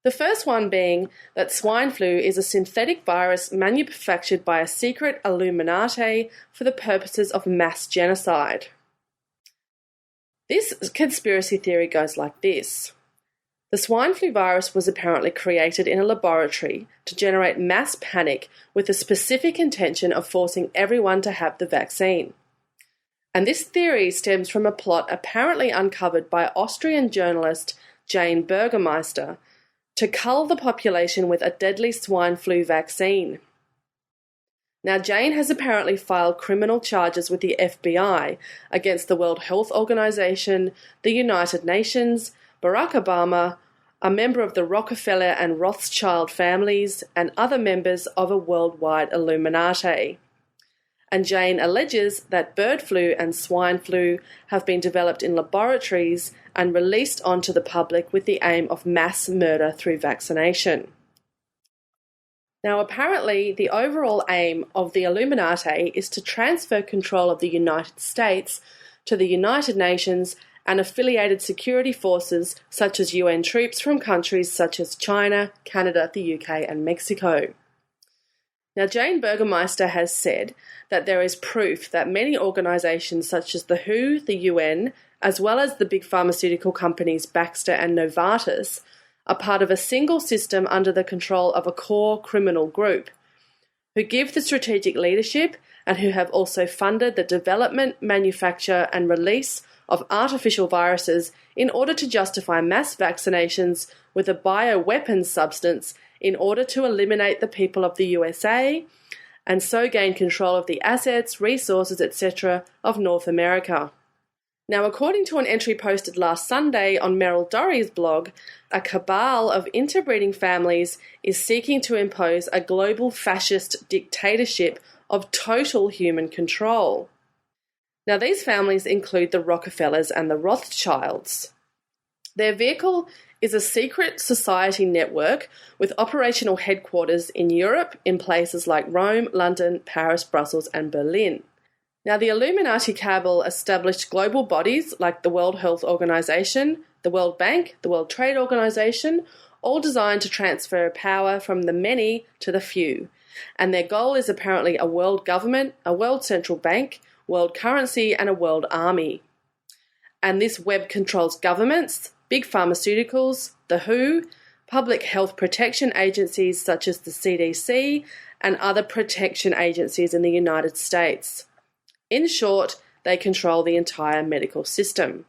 [SPEAKER 10] The first one being that swine flu is a synthetic virus manufactured by a secret Illuminati for the purposes of mass genocide. This conspiracy theory goes like this. The swine flu virus was apparently created in a laboratory to generate mass panic with the specific intention of forcing everyone to have the vaccine. And this theory stems from a plot apparently uncovered by Austrian journalist Jane Burgermeister to cull the population with a deadly swine flu vaccine. Now, Jane has apparently filed criminal charges with the FBI against the World Health Organization, the United Nations, Barack Obama, a member of the Rockefeller and Rothschild families, and other members of a worldwide Illuminati. And Jane alleges that bird flu and swine flu have been developed in laboratories and released onto the public with the aim of mass murder through vaccination. Now, apparently, the overall aim of the Illuminati is to transfer control of the United States to the United Nations and affiliated security forces such as UN troops from countries such as China, Canada, the UK and Mexico. Now, Jane Burgermeister has said that there is proof that many organisations such as the WHO, the UN, as well as the big pharmaceutical companies Baxter and Novartis, are part of a single system under the control of a core criminal group, who give the strategic leadership and who have also funded the development, manufacture and release of artificial viruses in order to justify mass vaccinations with a bioweapons substance in order to eliminate the people of the USA and so gain control of the assets, resources, etc. of North America. Now, according to an entry posted last Sunday on Meryl Dorey's blog, a cabal of interbreeding families is seeking to impose a global fascist dictatorship of total human control. Now, these families include the Rockefellers and the Rothschilds. Their vehicle is a secret society network with operational headquarters in Europe in places like Rome, London, Paris, Brussels and Berlin. Now, the Illuminati cabal established global bodies like the World Health Organization, the World Bank, the World Trade Organization, all designed to transfer power from the many to the few. And their goal is apparently a world government, a world central bank, world currency and a world army. And this web controls governments, big pharmaceuticals, the WHO, public health protection agencies such as the CDC and other protection agencies in the United States. In short, they control the entire medical system.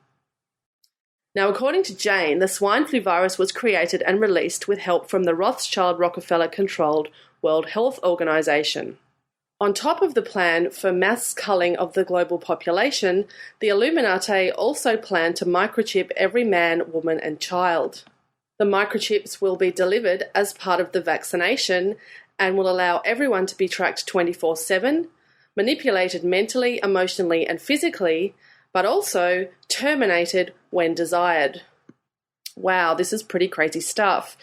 [SPEAKER 10] Now, according to Jane, the swine flu virus was created and released with help from the Rothschild-Rockefeller-controlled World Health Organization. On top of the plan for mass culling of the global population, the Illuminati also plan to microchip every man, woman and child. The microchips will be delivered as part of the vaccination and will allow everyone to be tracked 24/7, manipulated mentally, emotionally and physically, but also terminated when desired. Wow, this is pretty crazy stuff.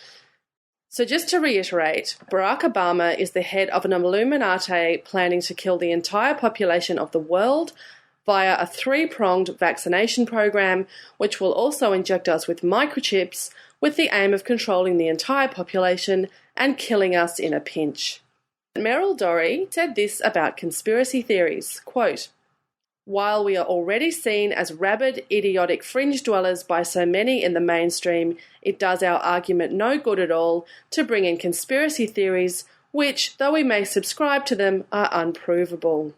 [SPEAKER 10] So just to reiterate, Barack Obama is the head of an Illuminati planning to kill the entire population of the world via a 3-pronged vaccination program, which will also inject us with microchips with the aim of controlling the entire population and killing us in a pinch. Meryl Dorey said this about conspiracy theories, quote, "While we are already seen as rabid, idiotic fringe dwellers by so many in the mainstream, it does our argument no good at all to bring in conspiracy theories which, though we may subscribe to them, are unprovable."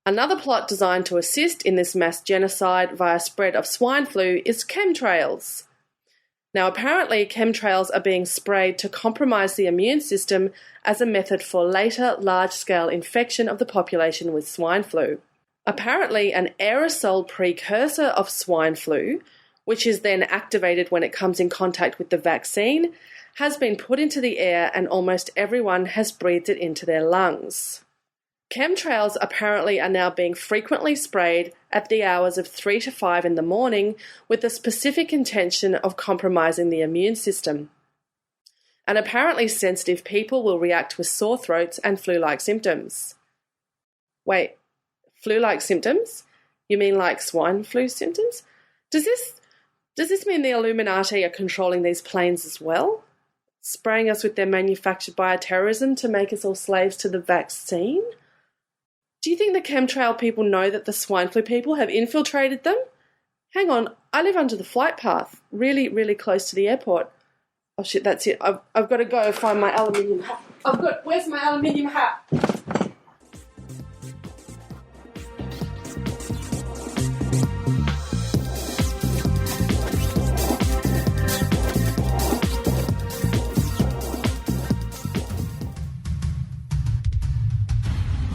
[SPEAKER 10] Another plot designed to assist in this mass genocide via spread of swine flu is chemtrails. Now, apparently, chemtrails are being sprayed to compromise the immune system as a method for later large-scale infection of the population with swine flu. Apparently, an aerosol precursor of swine flu, which is then activated when it comes in contact with the vaccine, has been put into the air and almost everyone has breathed it into their lungs. Chemtrails apparently are now being frequently sprayed at the hours of 3 to 5 in the morning with the specific intention of compromising the immune system. And apparently sensitive people will react with sore throats and flu-like symptoms. Wait, flu-like symptoms? You mean like swine flu symptoms? Does this mean the Illuminati are controlling these planes as well? Spraying us with their manufactured bioterrorism to make us all slaves to the vaccine? Do you think the chemtrail people know that the swine flu people have infiltrated them? Hang on, I live under the flight path, really, really close to the airport. Oh shit, that's it. I've got to go find my aluminium hat. Where's my aluminium hat?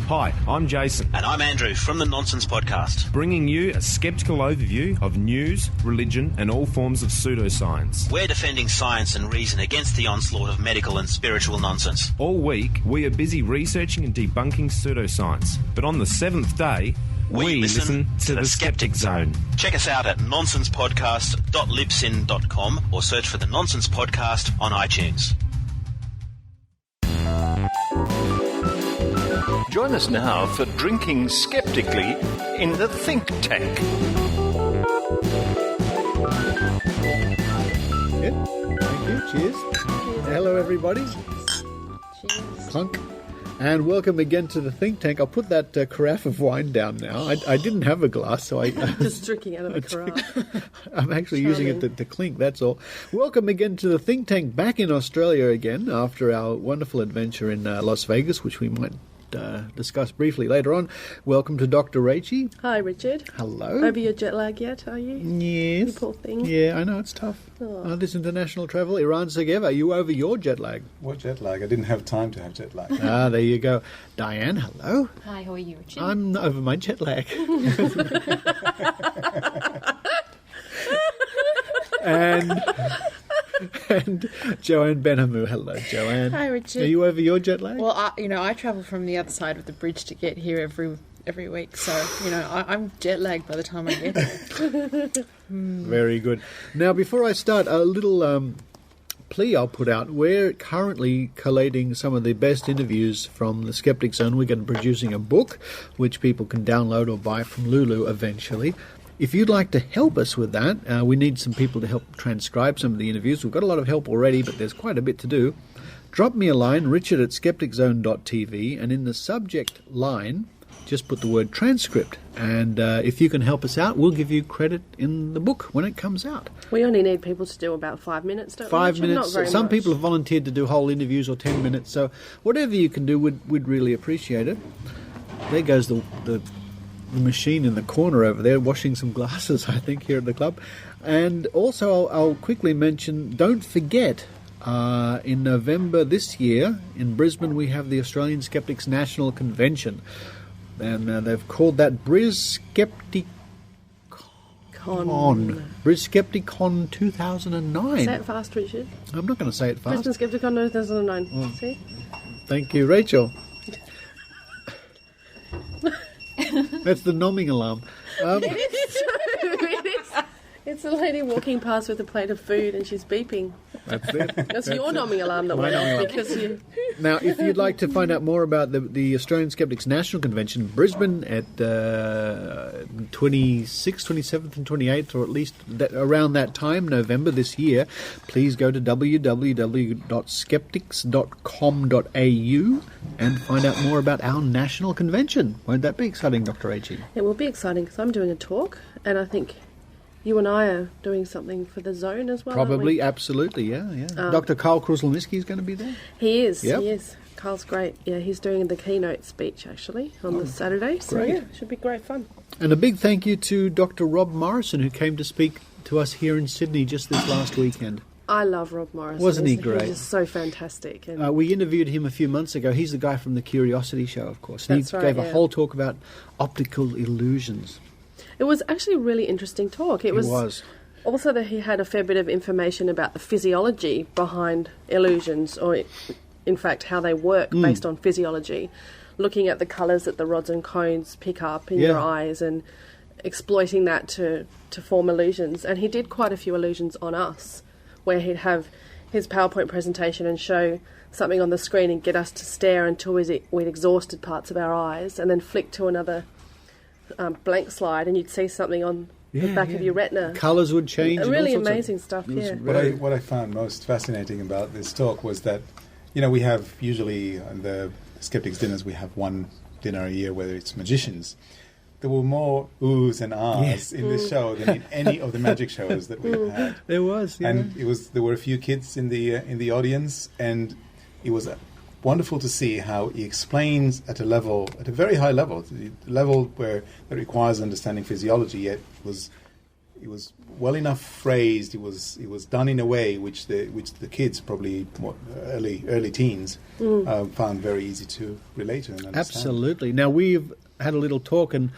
[SPEAKER 11] Hi, I'm Jason.
[SPEAKER 12] And I'm Andrew from the Nonsense Podcast.
[SPEAKER 11] Bringing you a skeptical overview of news, religion and all forms of pseudoscience.
[SPEAKER 12] We're defending science and reason against the onslaught of medical and spiritual nonsense.
[SPEAKER 11] All week, we are busy researching and debunking pseudoscience. But on the 7th day, we listen to the Skeptic Zone.
[SPEAKER 12] Check us out at nonsenspodcast.libsyn.com or search for the Nonsense Podcast on iTunes.
[SPEAKER 1] Join us now for drinking skeptically in the think tank.
[SPEAKER 3] Good. Thank you. Cheers. Hello, everybody.
[SPEAKER 10] Cheers.
[SPEAKER 3] Clunk. And welcome again to the think tank. I'll put that carafe of wine down now. I didn't have a glass, so I...
[SPEAKER 10] Just drinking out of a carafe.
[SPEAKER 3] I'm actually using it to clink, that's all. Welcome again to the think tank, back in Australia again, after our wonderful adventure in Las Vegas, which we might discuss briefly later on. Welcome to Dr. Rachie.
[SPEAKER 10] Hi, Richard.
[SPEAKER 3] Hello.
[SPEAKER 10] Over your jet lag yet, are you?
[SPEAKER 3] Yes.
[SPEAKER 10] You poor thing.
[SPEAKER 3] Yeah, I know, it's tough. This international travel. Eran Segev, are you over your jet lag?
[SPEAKER 8] What jet lag? I didn't have time to have jet lag.
[SPEAKER 3] There you go. Dianne, hello.
[SPEAKER 13] Hi, how are you, Richard?
[SPEAKER 3] I'm over my jet lag. And Joanne Benhamu. Hello, Joanne.
[SPEAKER 13] Hi, Richard.
[SPEAKER 3] Are you over your jet lag?
[SPEAKER 13] Well, I travel from the other side of the bridge to get here every week, so I'm jet lagged by the time I get here.
[SPEAKER 3] Very good. Now, before I start, a little plea I'll put out. We're currently collating some of the best interviews from the Skeptic Zone. We're going to be producing a book, which people can download or buy from Lulu eventually. If you'd like to help us with that, we need some people to help transcribe some of the interviews. We've got a lot of help already, but there's quite a bit to do. Drop me a line, richard@skepticzone.tv, and in the subject line, just put the word transcript. And if you can help us out, we'll give you credit in the book when it comes out.
[SPEAKER 10] We only need people to do about 5 minutes, don't we?
[SPEAKER 3] 5 minutes.
[SPEAKER 10] Not very
[SPEAKER 3] Some
[SPEAKER 10] much.
[SPEAKER 3] people have volunteered to do whole interviews or 10 minutes, so whatever you can do, we'd really appreciate it. There goes the machine in the corner over there, washing some glasses, I think, here at the club. And also, I'll quickly mention, don't forget, in November this year, in Brisbane, we have the Australian Skeptics National Convention. And they've called that Skepticon 2009.
[SPEAKER 10] Say it fast, Richard.
[SPEAKER 3] I'm not going to say it fast.
[SPEAKER 10] Brisbane Skepticon 2009.
[SPEAKER 3] Oh.
[SPEAKER 10] See?
[SPEAKER 3] Thank you, Rachel. That's the nomming alarm.
[SPEAKER 10] It is true. It's a lady walking past with a plate of food and she's beeping.
[SPEAKER 14] That's it.
[SPEAKER 10] That's your numbing alarm that went off because you...
[SPEAKER 14] Now, if you'd like to find out more about the Australian Skeptics National Convention in Brisbane at 26th, 27th and 28th, or at least around that time, November this year, please go to www.skeptics.com.au and find out more about our national convention. Won't that be exciting, Dr. Rachie?
[SPEAKER 10] It will be exciting because I'm doing a talk, and I think you and I are doing something for the Zone as well.
[SPEAKER 14] Probably, absolutely, yeah. Dr. Carl Kruszelnicki is going to be there.
[SPEAKER 10] He is,
[SPEAKER 14] Yep.
[SPEAKER 10] he is. Carl's great. Yeah, he's doing the keynote speech, actually, on the Saturday. So,
[SPEAKER 14] great.
[SPEAKER 10] yeah, should be great fun.
[SPEAKER 14] And a big thank you to Dr. Rob Morrison, who came to speak to us here in Sydney just this last weekend.
[SPEAKER 10] I love Rob Morrison.
[SPEAKER 14] Wasn't he great?
[SPEAKER 10] He's just so fantastic. And
[SPEAKER 14] We interviewed him a few months ago. He's the guy from the Curiosity Show, of course. And
[SPEAKER 10] That's
[SPEAKER 14] he
[SPEAKER 10] right,
[SPEAKER 14] gave a
[SPEAKER 10] yeah.
[SPEAKER 14] whole talk about optical illusions.
[SPEAKER 10] it was actually a really interesting talk. It was. Also that he had a fair bit of information about the physiology behind illusions, or in fact how they work based on physiology, looking at the colours that the rods and cones pick up in your eyes and exploiting that to form illusions. And he did quite a few illusions on us, where he'd have his PowerPoint presentation and show something on the screen and get us to stare until we'd exhausted parts of our eyes, and then flick to another blank slide and you'd see something on the back of your retina.
[SPEAKER 14] Colours would change. and
[SPEAKER 10] Really
[SPEAKER 14] all sorts of-
[SPEAKER 10] amazing stuff, yeah.
[SPEAKER 8] What I found most fascinating about this talk was that, we have usually on the Skeptics dinners, we have one dinner a year, whether it's magicians. There were more oohs and ahs in this show than in any of the magic shows that we've had.
[SPEAKER 14] There was, yeah.
[SPEAKER 8] And there were a few kids in the audience, and it was wonderful to see how he explains at a very high level, the level where that requires understanding physiology. Yet it was well enough phrased. It was done in a way which the kids, probably early teens, found very easy to relate to and understand.
[SPEAKER 14] Absolutely. Now, we've had a little talk, and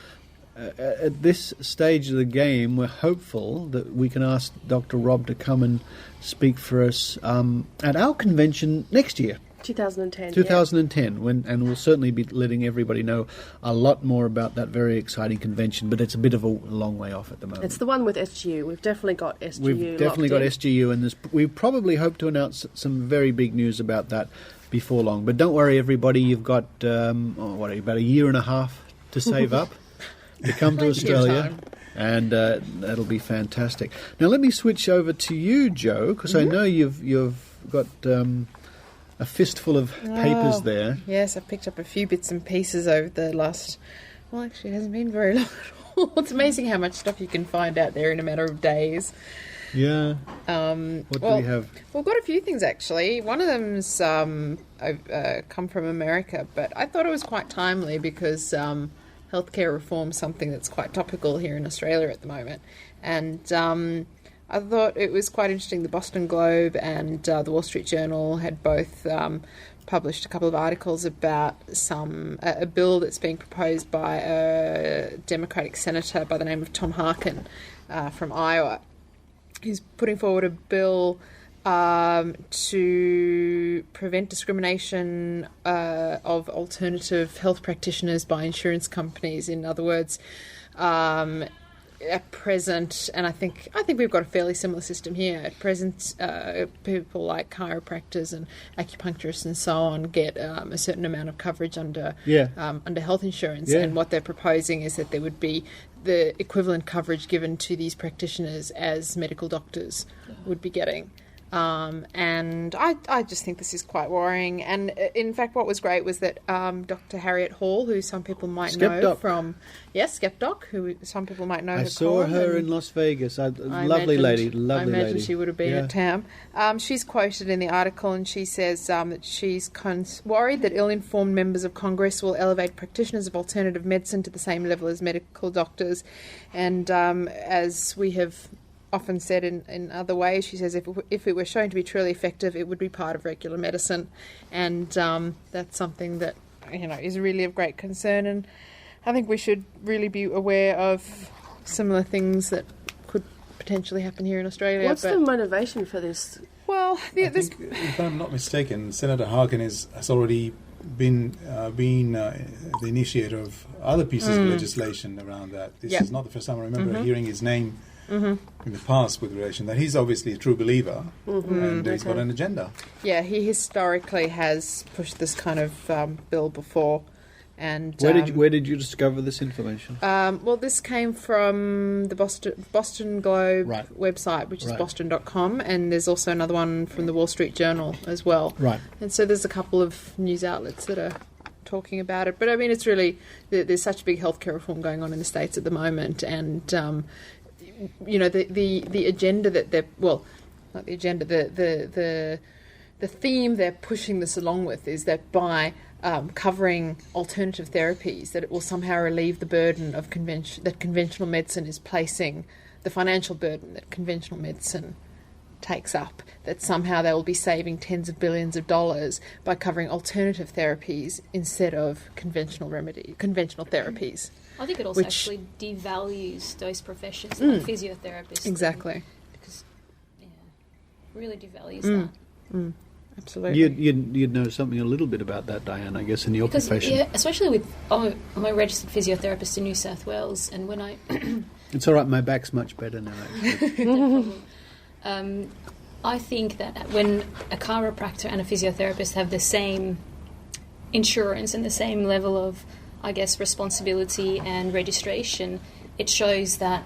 [SPEAKER 14] at this stage of the game, we're hopeful that we can ask Dr. Rob to come and speak for us at our convention next year.
[SPEAKER 10] 2010.
[SPEAKER 14] 2010, and we'll certainly be letting everybody know a lot more about that very exciting convention, but it's a bit of a long way off at the moment.
[SPEAKER 10] It's the one with SGU. We've definitely got SGU.
[SPEAKER 14] We've definitely got SGU, and we probably hope to announce some very big news about that before long. But don't worry, everybody, you've got about a year and a half to save up to come to Australia. And that'll be fantastic. Now let me switch over to you, Joe, because I know you've got a fistful of papers there.
[SPEAKER 13] Yes, I've picked up a few bits and pieces over the last... Well, actually, it hasn't been very long at all. It's amazing how much stuff you can find out there in a matter of days.
[SPEAKER 14] Yeah. What do we have?
[SPEAKER 13] We've got a few things, actually. One of them's come from America, but I thought it was quite timely because healthcare reform is something that's quite topical here in Australia at the moment. And I thought it was quite interesting. The Boston Globe and the Wall Street Journal had both published a couple of articles about a bill that's being proposed by a Democratic senator by the name of Tom Harkin from Iowa. He's putting forward a bill to prevent discrimination of alternative health practitioners by insurance companies. In other words, at present, and I think we've got a fairly similar system here. At present, people like chiropractors and acupuncturists and so on get a certain amount of coverage under health insurance. And what they're proposing is that there would be the equivalent coverage given to these practitioners as medical doctors would be getting. And I just think this is quite worrying. And in fact, what was great was that Dr. Harriet Hall, who some people might know from Skepdoc, who some people might know.
[SPEAKER 14] I saw her in Las Vegas. Lovely lady.
[SPEAKER 13] I imagine she would have been at TAM. She's quoted in the article, and she says that she's worried that ill-informed members of Congress will elevate practitioners of alternative medicine to the same level as medical doctors. And as we have often said in other ways, she says if it were shown to be truly effective, it would be part of regular medicine, and that's something that is really of great concern. And I think we should really be aware of similar things that could potentially happen here in Australia.
[SPEAKER 10] What's the motivation for this?
[SPEAKER 13] Well,
[SPEAKER 8] I think, if I'm not mistaken, Senator Harkin has already been the initiator of other pieces of legislation around that. This is not the first time I remember hearing his name in the past with relation that he's obviously a true believer and he's got an agenda.
[SPEAKER 13] Yeah, he historically has pushed this kind of bill before. And
[SPEAKER 14] where did you discover this information?
[SPEAKER 13] Well, this came from the Boston Globe website, which is boston.com, and there's also another one from the Wall Street Journal as well.
[SPEAKER 14] Right.
[SPEAKER 13] And so there's a couple of news outlets that are talking about it. But I mean, it's really, there's such big healthcare reform going on in the States at the moment, and the agenda that they're, well, not the agenda, the theme they're pushing this along with is that by covering alternative therapies, that it will somehow relieve the burden of conventional medicine is placing, the financial burden that conventional medicine takes up, that somehow they will be saving tens of billions of dollars by covering alternative therapies instead of conventional therapies.
[SPEAKER 15] I think it also actually devalues those professions like physiotherapists.
[SPEAKER 13] Exactly.
[SPEAKER 15] Because, really devalues that.
[SPEAKER 13] Absolutely.
[SPEAKER 14] You'd know something a little bit about that, Dianne, I guess, in your profession.
[SPEAKER 15] Yeah, especially with, I'm a registered physiotherapist in New South Wales, and when I...
[SPEAKER 14] It's all right, my back's much better now, actually.
[SPEAKER 15] No problem. I think that when a chiropractor and a physiotherapist have the same insurance and the same level of, I guess, responsibility and registration, it shows that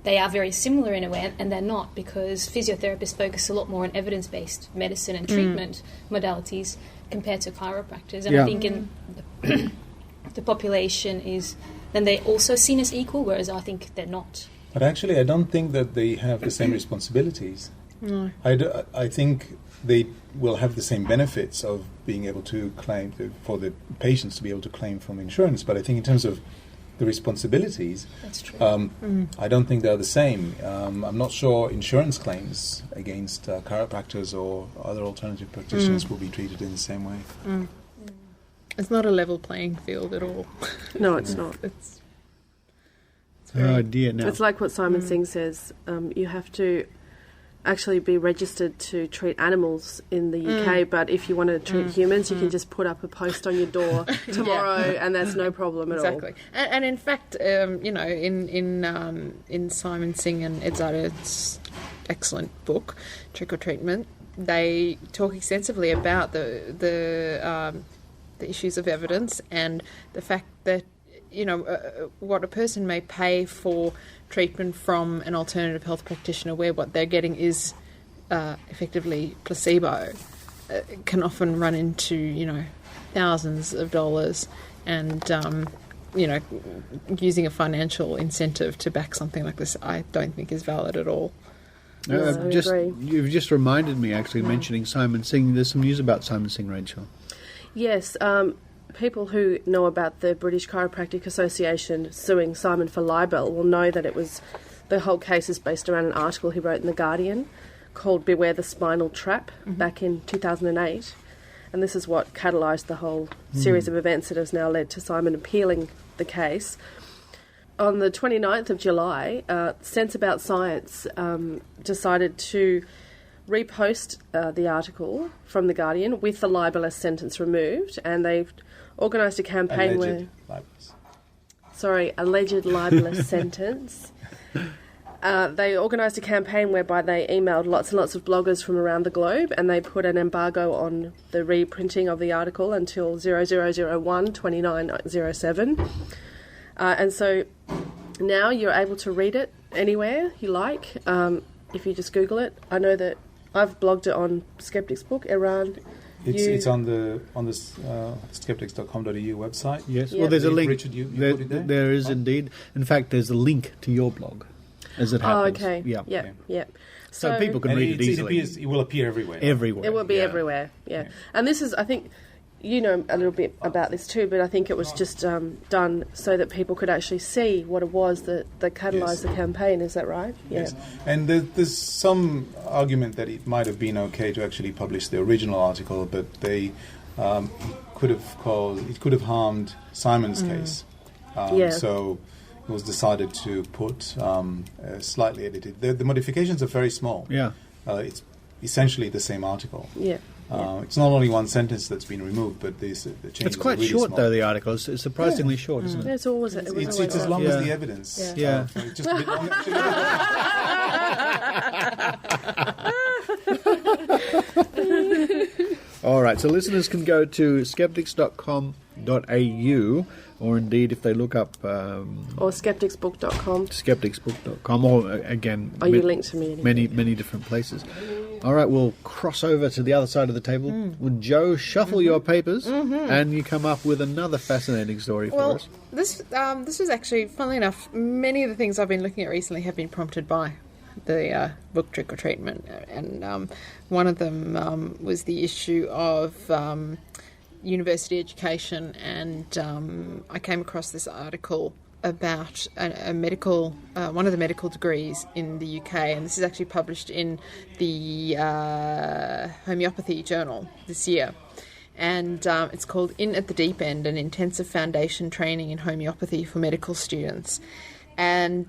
[SPEAKER 15] they are very similar in a way, and they're not, because physiotherapists focus a lot more on evidence-based medicine and treatment modalities compared to chiropractors. And I think in the population is, then they're also seen as equal, whereas I think they're not.
[SPEAKER 8] But actually, I don't think that they have the same responsibilities.
[SPEAKER 13] No.
[SPEAKER 8] I think they will have the same benefits of being able to claim, for the patients to be able to claim from insurance, but I think in terms of the responsibilities,
[SPEAKER 15] that's true.
[SPEAKER 8] I don't think they're the same. I'm not sure insurance claims against chiropractors or other alternative practitioners will be treated in the same way.
[SPEAKER 13] It's not a level playing field at all.
[SPEAKER 10] No, it's not.
[SPEAKER 13] It's
[SPEAKER 14] Oh dear, now.
[SPEAKER 10] It's like what Simon Singh says. You have to actually be registered to treat animals in the UK, but if you want to treat humans, you can just put up a post on your door tomorrow, and that's no problem at all.
[SPEAKER 13] Exactly. And in fact, in Simon Singh and Ed Zada's excellent book, Trick or Treatment, they talk extensively about the issues of evidence and the fact that what a person may pay for treatment from an alternative health practitioner, where what they're getting is effectively placebo, can often run into thousands of dollars, and using a financial incentive to back something like this, I don't think is valid at all.
[SPEAKER 14] You've just reminded me, actually, mentioning Simon Singh. There's some news about Simon Singh, Rachel.
[SPEAKER 10] Yes. People who know about the British Chiropractic Association suing Simon for libel will know that the whole case is based around an article he wrote in The Guardian called Beware the Spinal Trap back in 2008. And this is what catalysed the whole series of events that has now led to Simon appealing the case. On the 29th of July, Sense About Science decided to repost the article from The Guardian with the libelous sentence removed, and they've organised a campaign alleged libelous sentence. They organised a campaign whereby they emailed lots and lots of bloggers from around the globe, and they put an embargo on the reprinting of the article until 0001/2907. And so now you're able to read it anywhere you like, if you just Google it. I know that I've blogged it on Skeptic's Book, Eran.
[SPEAKER 8] It's on the skeptics.com.au website.
[SPEAKER 14] Yes, well, there's a link.
[SPEAKER 8] Richard, you put it there?
[SPEAKER 14] There is indeed. In fact, there's a link to your blog, as it happens.
[SPEAKER 10] Oh, okay. Yeah.
[SPEAKER 14] So people can read it easily.
[SPEAKER 8] It will appear everywhere.
[SPEAKER 14] Everywhere.
[SPEAKER 10] It will be everywhere, yeah. And this is, I think, you know a little bit about this too, but I think it was just done so that people could actually see what it was that catalysed the campaign. Is that right?
[SPEAKER 8] Yes. And there's some argument that it might have been okay to actually publish the original article, but they could have harmed Simon's case. So it was decided to put slightly edited. The modifications are very small.
[SPEAKER 14] Yeah.
[SPEAKER 8] It's essentially the same article.
[SPEAKER 10] Yeah.
[SPEAKER 8] It's not only one sentence that's been removed, but the changes
[SPEAKER 14] It's quite
[SPEAKER 8] are really
[SPEAKER 14] short,
[SPEAKER 8] small.
[SPEAKER 14] though, the article. It's surprisingly short, isn't it?
[SPEAKER 10] It's always
[SPEAKER 8] It's as long as the evidence.
[SPEAKER 14] Yeah.
[SPEAKER 8] It's just a bit long, actually.
[SPEAKER 14] All right, so listeners can go to skeptics.com.au, or indeed if they look up...
[SPEAKER 10] or skepticsbook.com.
[SPEAKER 14] Skepticsbook.com, or again...
[SPEAKER 10] you linked to me anyway.
[SPEAKER 14] Many different places. All right, we'll cross over to the other side of the table. Would Joe shuffle your papers, and you come up with another fascinating story for us?
[SPEAKER 13] This was actually, funnily enough, many of the things I've been looking at recently have been prompted by the book Trick or Treatment, and one of them was the issue of university education, and I came across this article about a medical, one of the medical degrees in the UK, and this is actually published in the Homeopathy Journal this year. And it's called In at the Deep End, an intensive foundation training in homeopathy for medical students. And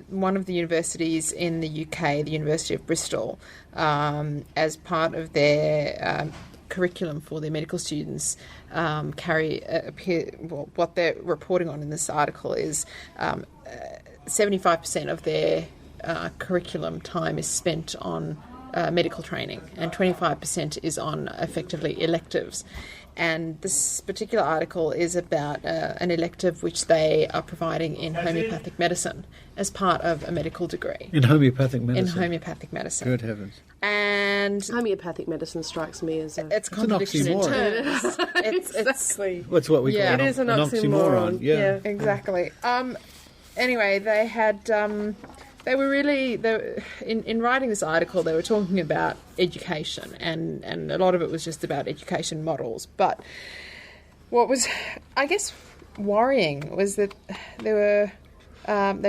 [SPEAKER 13] one of the universities in the UK, the University of Bristol, as part of their curriculum for their medical students, what they're reporting on in this article is 75% of their curriculum time is spent on medical training, and 25% is on effectively electives. And this particular article is about an elective which they are providing in homeopathic medicine as part of a medical degree.
[SPEAKER 14] In homeopathic medicine?
[SPEAKER 13] In homeopathic medicine.
[SPEAKER 14] Good heavens.
[SPEAKER 10] And homeopathic medicine strikes me as
[SPEAKER 13] it's contradiction in terms.
[SPEAKER 10] Exactly.
[SPEAKER 14] That's what we call
[SPEAKER 10] it is an oxymoron.
[SPEAKER 14] Yeah,
[SPEAKER 13] exactly. Anyway, they had... They were really, in writing this article, they were talking about education, and a lot of it was just about education models. But what was, I guess, worrying was that they've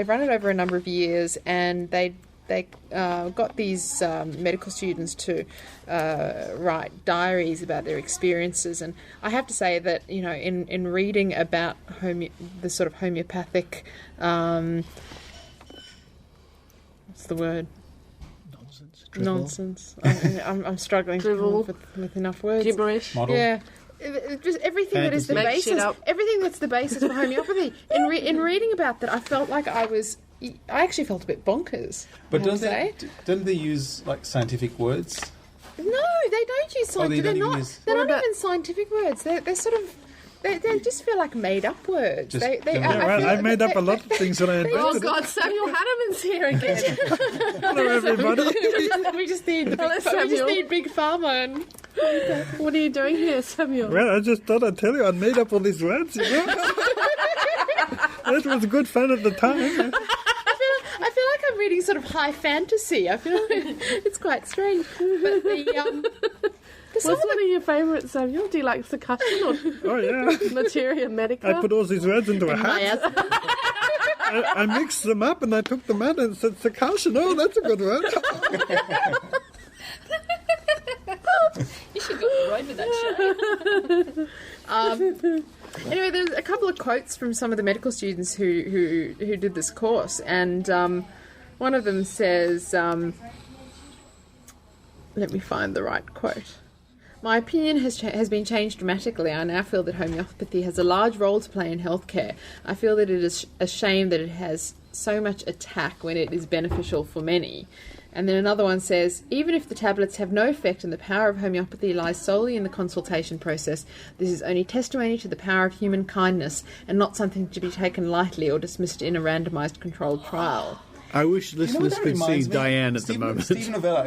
[SPEAKER 13] run it over a number of years, and they got these medical students to write diaries about their experiences. And I have to say that, in reading about the sort of homeopathic... what's the word? Nonsense. I'm struggling with enough words.
[SPEAKER 10] Gibberish.
[SPEAKER 8] Model.
[SPEAKER 13] Yeah. Just everything that is the basis. Everything that's the basis for homeopathy. In reading about that, I felt like I actually felt a bit bonkers.
[SPEAKER 8] But don't they use like scientific words?
[SPEAKER 13] No, they don't use scientific. They're not even scientific words. They're sort of. They just feel like made-up words.
[SPEAKER 16] I made up a lot of things when I invented
[SPEAKER 10] Oh, God, Samuel Hanneman's here again.
[SPEAKER 16] Hello, everybody.
[SPEAKER 13] we just need Big Pharma. And
[SPEAKER 10] what are you doing here, Samuel?
[SPEAKER 16] Well, I just thought I'd tell you I made up all these words, It was good fun at the time.
[SPEAKER 13] I feel like I'm reading sort of high fantasy. I feel like it's quite strange. But
[SPEAKER 10] what's one of your favourites, Samuel? Do you like Succussion or Materia Medica?
[SPEAKER 16] I put all these words into a hat. I mixed them up and I took them out and said Succussion. Oh, that's a good word.
[SPEAKER 15] You should go right with that show.
[SPEAKER 13] Anyway, there's a couple of quotes from some of the medical students who did this course, and one of them says, let me find the right quote. My opinion has been changed dramatically. I now feel that homeopathy has a large role to play in healthcare. I feel that it is a shame that it has so much attack when it is beneficial for many. And then another one says, even if the tablets have no effect and the power of homeopathy lies solely in the consultation process, this is only testimony to the power of human kindness and not something to be taken lightly or dismissed in a randomised controlled trial.
[SPEAKER 14] I wish listeners could see Dianne at the moment.
[SPEAKER 8] Steve Novella,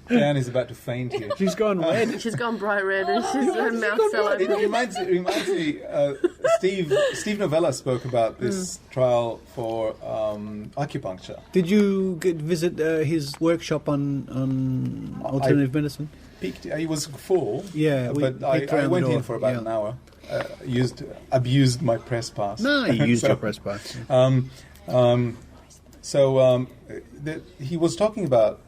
[SPEAKER 8] Dianne is about to faint here.
[SPEAKER 14] She's gone red.
[SPEAKER 10] She's gone bright red, and her mouth fell open.
[SPEAKER 8] It reminds me. Steve Novella spoke about this trial for acupuncture.
[SPEAKER 14] Did you visit his workshop on alternative medicine?
[SPEAKER 8] He was full.
[SPEAKER 14] Yeah,
[SPEAKER 8] but I went in for about an hour. Abused my press pass.
[SPEAKER 14] No, you used your press pass.
[SPEAKER 8] So he was talking about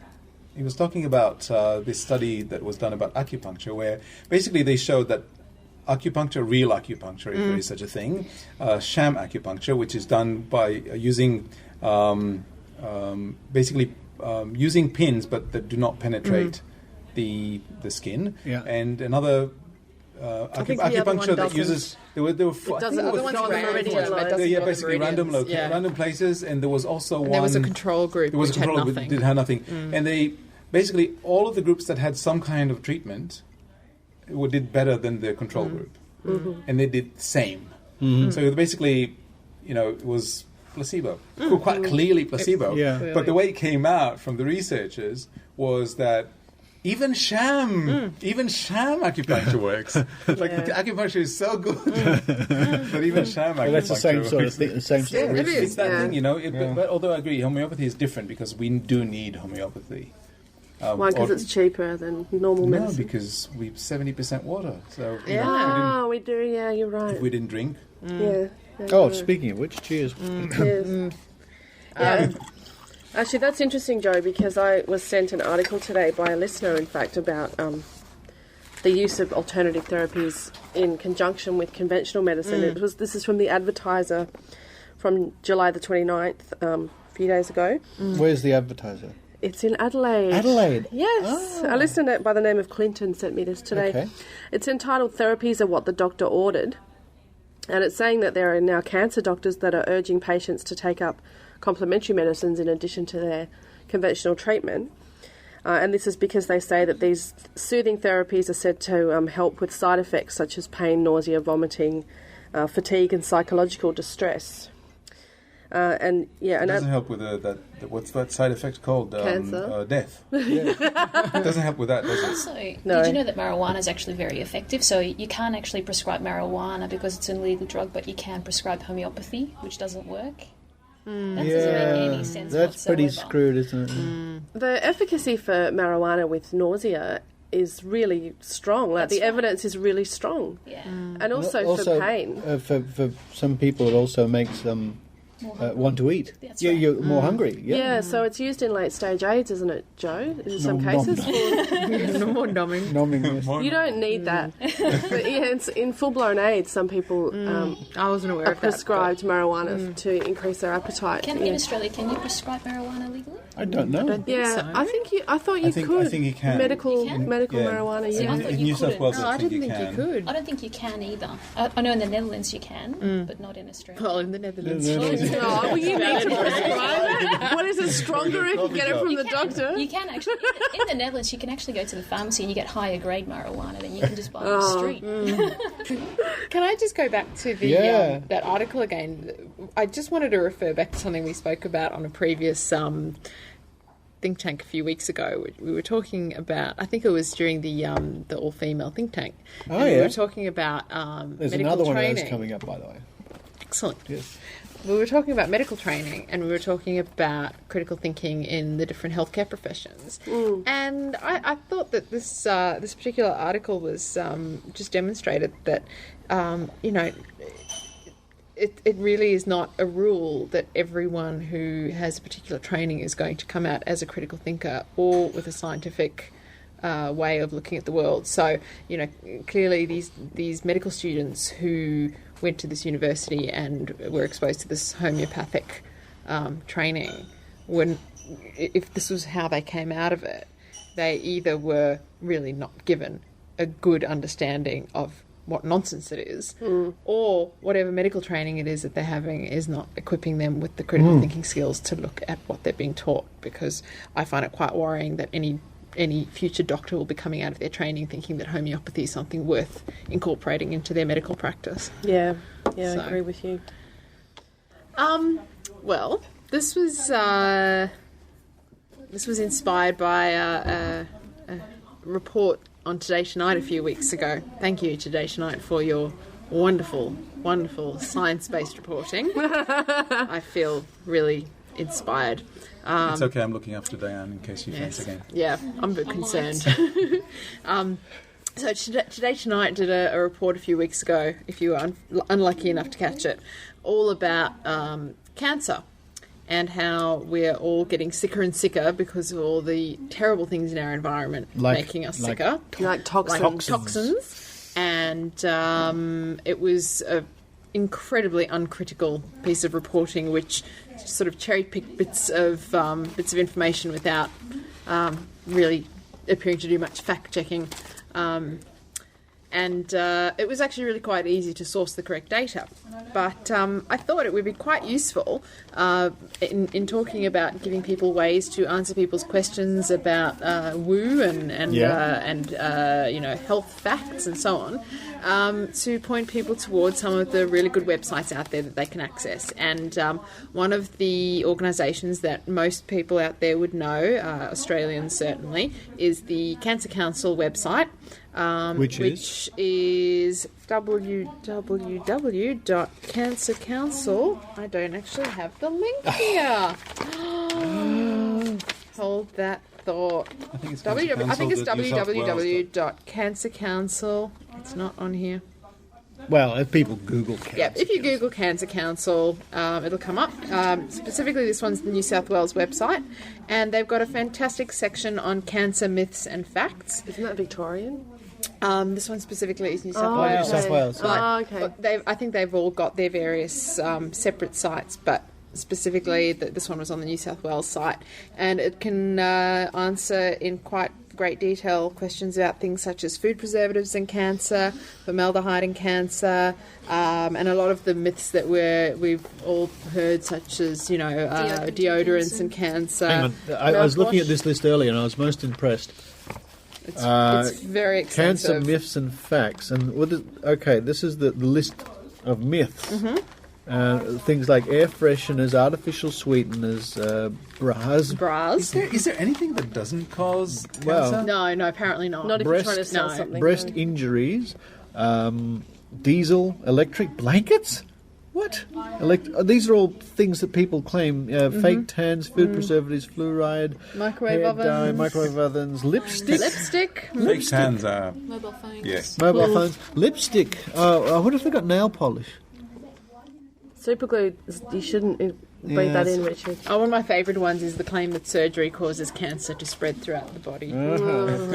[SPEAKER 8] this study that was done about acupuncture, where basically they showed that acupuncture, real acupuncture, if there is such a thing, sham acupuncture, which is done by using using pins, but that do not penetrate the skin,
[SPEAKER 14] Yeah.
[SPEAKER 8] and another acupuncture that uses there were basically random places, and there was also
[SPEAKER 13] There was a control group.
[SPEAKER 8] There was a control group
[SPEAKER 13] nothing.
[SPEAKER 8] that had nothing, and they basically all of the groups that had some kind of treatment did better than the control group, and they did the same. So basically, it was placebo, quite clearly placebo. But the way it came out from the researchers was that even sham acupuncture works. The acupuncture is so good, but even sham acupuncture.
[SPEAKER 14] That's the same sort of thing. The same sort of reason.
[SPEAKER 8] It's that thing, But although I agree, homeopathy is different because we do need homeopathy.
[SPEAKER 10] Why? Because it's cheaper than normal medicine?
[SPEAKER 8] No, because we're 70% water. So
[SPEAKER 10] we do. Yeah, you're right.
[SPEAKER 8] If we didn't drink.
[SPEAKER 14] Speaking of which, cheers.
[SPEAKER 10] Cheers. Actually, that's interesting, Joe, because I was sent an article today by a listener, in fact, about the use of alternative therapies in conjunction with conventional medicine. This is from the Advertiser from July the 29th, a few days ago.
[SPEAKER 14] Where's the Advertiser?
[SPEAKER 10] It's in Adelaide.
[SPEAKER 14] Adelaide?
[SPEAKER 10] Yes. A listener by the name of Clinton sent me this today.
[SPEAKER 14] Okay.
[SPEAKER 10] It's entitled Therapies Are What the Doctor Ordered. And it's saying that there are now cancer doctors that are urging patients to take up complementary medicines in addition to their conventional treatment. And this is because they say that these soothing therapies are said to help with side effects such as pain, nausea, vomiting, fatigue and psychological distress. It
[SPEAKER 8] doesn't help with what's that side effect called?
[SPEAKER 10] Cancer.
[SPEAKER 8] Death. It doesn't help with that, does it?
[SPEAKER 15] Also, did you know that marijuana is actually very effective? So you can't actually prescribe marijuana because it's an illegal drug, but you can prescribe homeopathy, which doesn't work. That doesn't make any sense
[SPEAKER 14] That's
[SPEAKER 15] whatsoever.
[SPEAKER 14] pretty screwed, isn't it?
[SPEAKER 10] The efficacy for marijuana with nausea is really strong. The evidence is really strong.
[SPEAKER 15] Yeah.
[SPEAKER 10] And also for pain.
[SPEAKER 14] For some people, it also makes them want to eat.
[SPEAKER 15] That's right.
[SPEAKER 14] You're more hungry.
[SPEAKER 10] Yeah, so it's used in late-stage AIDS, isn't it, Joe? In some cases.
[SPEAKER 13] More numbing.
[SPEAKER 14] Yes.
[SPEAKER 10] You don't need that. But it's in full-blown AIDS, some people
[SPEAKER 13] I wasn't aware
[SPEAKER 10] are
[SPEAKER 13] of that.
[SPEAKER 10] Prescribed marijuana to increase their appetite.
[SPEAKER 15] In Australia, can you prescribe marijuana legally?
[SPEAKER 14] I don't know.
[SPEAKER 13] I don't think so.
[SPEAKER 10] I thought you could.
[SPEAKER 8] I think you can.
[SPEAKER 10] Medical marijuana.
[SPEAKER 15] See, I thought you
[SPEAKER 8] New South Wales,
[SPEAKER 13] No, I didn't think you could.
[SPEAKER 15] I don't think you can either. I know in the Netherlands you can, but not in Australia.
[SPEAKER 13] Well, in the Netherlands.
[SPEAKER 10] Well, you need to prescribe it. What is it, stronger if you get it from the doctor?
[SPEAKER 15] You can actually, in the Netherlands, you can actually go to the pharmacy and you get higher grade marijuana than you can just buy on the street.
[SPEAKER 13] Can I just go back to the that article again? I just wanted to refer back to something we spoke about on a previous think tank a few weeks ago. We were talking about, I think it was during the all-female think tank. We were talking about
[SPEAKER 14] There's
[SPEAKER 13] medical
[SPEAKER 14] another one
[SPEAKER 13] training.
[SPEAKER 14] of those coming up, by the way.
[SPEAKER 13] Excellent.
[SPEAKER 14] Yes.
[SPEAKER 13] We were talking about medical training, and we were talking about critical thinking in the different healthcare professions. And I thought that this particular article was just demonstrated that it really is not a rule that everyone who has a particular training is going to come out as a critical thinker or with a scientific way of looking at the world. So, clearly these medical students who went to this university and were exposed to this homeopathic training, if this was how they came out of it, they either were really not given a good understanding of what nonsense it is, or whatever medical training it is that they're having is not equipping them with the critical thinking skills to look at what they're being taught, because I find it quite worrying that any future doctor will be coming out of their training thinking that homeopathy is something worth incorporating into their medical practice.
[SPEAKER 10] Yeah, I agree with you.
[SPEAKER 13] Well, this was inspired by a report on Today Tonight a few weeks ago. Thank you, Today Tonight, for your wonderful, wonderful science-based reporting. I feel really inspired.
[SPEAKER 8] It's okay, I'm looking after Dianne in case you faint again.
[SPEAKER 13] Yeah, I'm a bit concerned. So Today Tonight did a report a few weeks ago, if you were unlucky enough to catch it, all about cancer and how we're all getting sicker and sicker because of all the terrible things in our environment making us sicker.
[SPEAKER 10] Like toxins.
[SPEAKER 13] And it was an incredibly uncritical piece of reporting which sort of cherry-picked bits of information without really appearing to do much fact-checking. And it was actually really quite easy to source the correct data. But I thought it would be quite useful in talking about giving people ways to answer people's questions about woo and health facts and so on, to point people towards some of the really good websites out there that they can access. And one of the organisations that most people out there would know, Australians certainly, is the Cancer Council website. Which is www.cancercouncil. I don't actually have the link here. Hold that thought.
[SPEAKER 8] I think it's
[SPEAKER 13] www.cancercouncil. It's not on here.
[SPEAKER 14] Well, if people Google Cancer
[SPEAKER 13] Council. If you Google Cancer Council, it'll come up. Specifically, this one's the New South Wales website, and they've got a fantastic section on cancer myths and facts.
[SPEAKER 10] Isn't that Victorian?
[SPEAKER 13] This one specifically is New South Wales.
[SPEAKER 14] New South Wales.
[SPEAKER 10] Okay.
[SPEAKER 13] I think they've all got their various separate sites, but specifically this one was on the New South Wales site, and it can answer in quite great detail questions about things such as food preservatives and cancer, formaldehyde and cancer, and a lot of the myths that we've all heard, such as deodorants and cancer.
[SPEAKER 14] Hang on, I was looking at this list earlier, and I was most impressed.
[SPEAKER 13] It's very extensive.
[SPEAKER 14] Cancer myths and facts, and this is the list of myths.
[SPEAKER 13] Mm-hmm.
[SPEAKER 14] Things like air fresheners, artificial sweeteners, bras.
[SPEAKER 8] Is there anything that doesn't cause cancer?
[SPEAKER 13] Well, no, apparently not.
[SPEAKER 10] Not if you're trying to sell something.
[SPEAKER 14] Breast injuries, diesel, electric blankets. What? These are all things that people claim. Fake tans, food preservatives, fluoride,
[SPEAKER 13] microwave ovens,
[SPEAKER 14] microwave ovens, lipstick.
[SPEAKER 8] Fake tans are
[SPEAKER 15] Mobile phones.
[SPEAKER 8] Yes.
[SPEAKER 14] Mobile phones, lipstick. What if they got nail polish?
[SPEAKER 10] Super glue. You shouldn't breathe that in, Richard.
[SPEAKER 13] One of my favourite ones is the claim that surgery causes cancer to spread throughout the body.
[SPEAKER 14] Of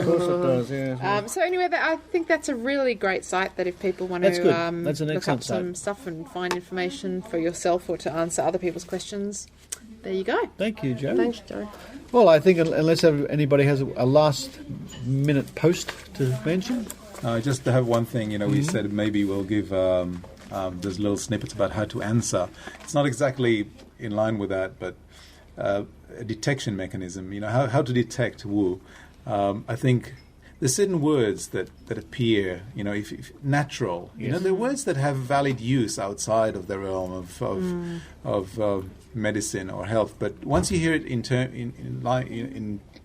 [SPEAKER 14] course it does, yeah.
[SPEAKER 13] So anyway, I think that's a really great site that if people want
[SPEAKER 14] That's
[SPEAKER 13] to
[SPEAKER 14] good. That's an
[SPEAKER 13] look
[SPEAKER 14] excellent
[SPEAKER 13] up some
[SPEAKER 14] site.
[SPEAKER 13] stuff and find information for yourself or to answer other people's questions, there you go.
[SPEAKER 14] Thank you, Joe.
[SPEAKER 10] Thanks, Joe.
[SPEAKER 14] Well, I think unless anybody has a last-minute post to mention.
[SPEAKER 8] Just to have one thing, we said maybe we'll give there's little snippets about how to answer. It's not exactly in line with that, but a detection mechanism, how to detect woo. I think there's certain words that appear, if natural.
[SPEAKER 14] Yes.
[SPEAKER 8] They're words that have valid use outside of the realm of medicine or health. But once you hear it in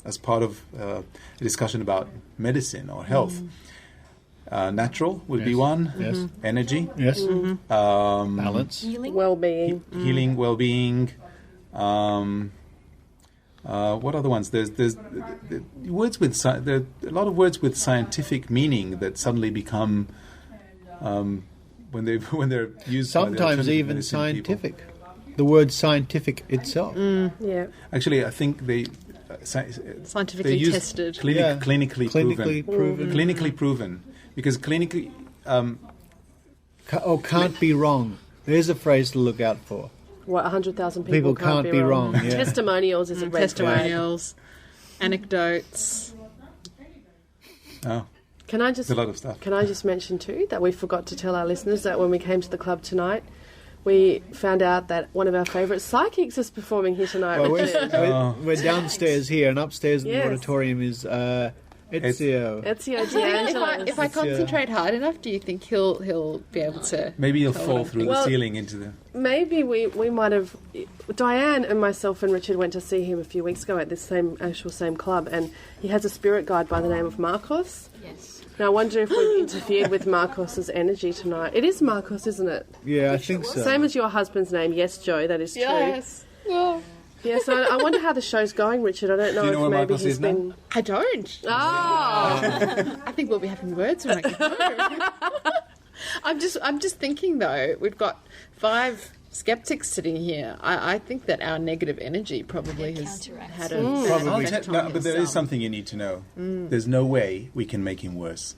[SPEAKER 8] as part of a discussion about medicine or health, natural would be one.
[SPEAKER 14] Yes.
[SPEAKER 8] Energy.
[SPEAKER 14] Yes.
[SPEAKER 8] Balance.
[SPEAKER 10] Healing. Well-being.
[SPEAKER 8] Healing, well-being. What other ones? There's words with there are a lot of words with scientific meaning that suddenly become when they're used.
[SPEAKER 14] Sometimes
[SPEAKER 8] by the
[SPEAKER 14] even
[SPEAKER 8] medicine
[SPEAKER 14] scientific.
[SPEAKER 8] people.
[SPEAKER 14] The word scientific itself.
[SPEAKER 10] Yeah.
[SPEAKER 8] Actually, I think they
[SPEAKER 13] Scientifically tested.
[SPEAKER 8] Clinically proven. Clinically proven. Because clinically...
[SPEAKER 14] can't be wrong. There's a phrase to look out for.
[SPEAKER 10] What, 100,000 people
[SPEAKER 14] can't be wrong. Yeah.
[SPEAKER 10] Testimonials is a red
[SPEAKER 13] testimonials, anecdotes.
[SPEAKER 8] Oh.
[SPEAKER 10] Can I just
[SPEAKER 8] There's a lot of stuff.
[SPEAKER 10] Can I just mention too that we forgot to tell our listeners that when we came to the club tonight, we found out that one of our favourite psychics is performing here tonight.
[SPEAKER 14] Well, we're downstairs here, and upstairs in the auditorium is Ezio.
[SPEAKER 10] Dianne.
[SPEAKER 13] If I concentrate hard enough, do you think he'll be able to?
[SPEAKER 8] Maybe he'll fall through the ceiling into the...
[SPEAKER 10] Maybe we might have... Dianne and myself and Richard went to see him a few weeks ago at this same club, and he has a spirit guide by the name of Marcos.
[SPEAKER 15] Yes.
[SPEAKER 10] Now, I wonder if we've interfered with Marcos's energy tonight. It is Marcos, isn't it?
[SPEAKER 14] Yeah, I think so.
[SPEAKER 10] Same as your husband's name. Yes, Joe, that is true.
[SPEAKER 13] Yes. Oh.
[SPEAKER 10] Yeah, so I wonder how the show's going, Richard. I don't know,
[SPEAKER 8] Do you know
[SPEAKER 10] if
[SPEAKER 8] where
[SPEAKER 10] maybe
[SPEAKER 8] Marcos
[SPEAKER 10] he's
[SPEAKER 8] is now?
[SPEAKER 10] been...
[SPEAKER 13] I don't.
[SPEAKER 10] Oh!
[SPEAKER 13] I think we'll be having words when I get home. I'm just thinking, though, we've got 5 skeptics sitting here. I think that our negative energy probably has had a bad effect on
[SPEAKER 8] but there is something you need to know. There's no way we can make him worse.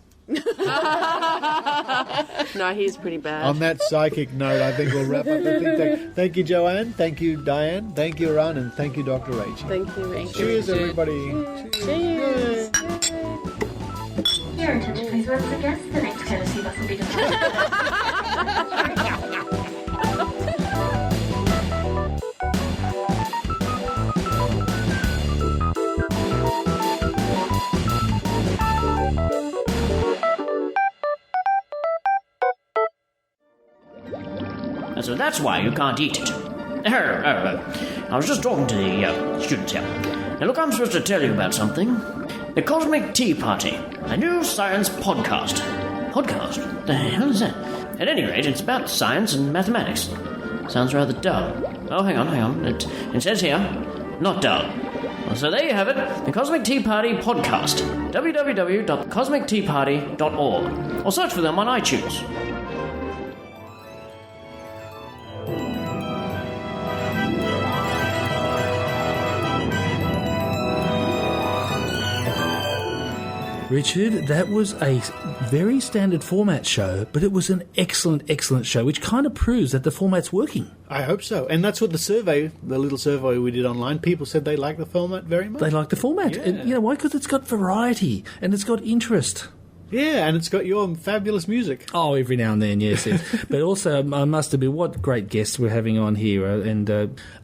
[SPEAKER 10] No, he's pretty bad.
[SPEAKER 14] On that psychic note, I think we'll wrap up the thing. Thank you, Joanne. Thank you, Dianne. Thank you, Eran. And thank you, Dr. Rachie.
[SPEAKER 10] Thank you, Rachie.
[SPEAKER 14] Cheers, everybody.
[SPEAKER 10] Cheers.
[SPEAKER 17] Your attention please once again. The next courtesy bus will be departing.
[SPEAKER 18] So that's why you can't eat it. I was just talking to the students here. Now look, I'm supposed to tell you about something. The Cosmic Tea Party, a new science podcast. Podcast? The hell is that? At any rate, it's about science and mathematics. Sounds rather dull. Oh, hang on. It says here, not dull. Well, so there you have it, the Cosmic Tea Party podcast. www.cosmicteaparty.org. Or search for them on iTunes.
[SPEAKER 2] Richard, that was a very standard format show, but it was an excellent show, which kind of proves that the format's working.
[SPEAKER 14] I hope so. And that's what the little survey we did online, people said they like the format very much.
[SPEAKER 2] They like the format.
[SPEAKER 14] Yeah.
[SPEAKER 2] And you know why? Because it's got variety and it's got interest.
[SPEAKER 14] Yeah, and it's got your fabulous music.
[SPEAKER 2] Oh, every now and then, yes. But also, I must admit, what great guests we're having on here. And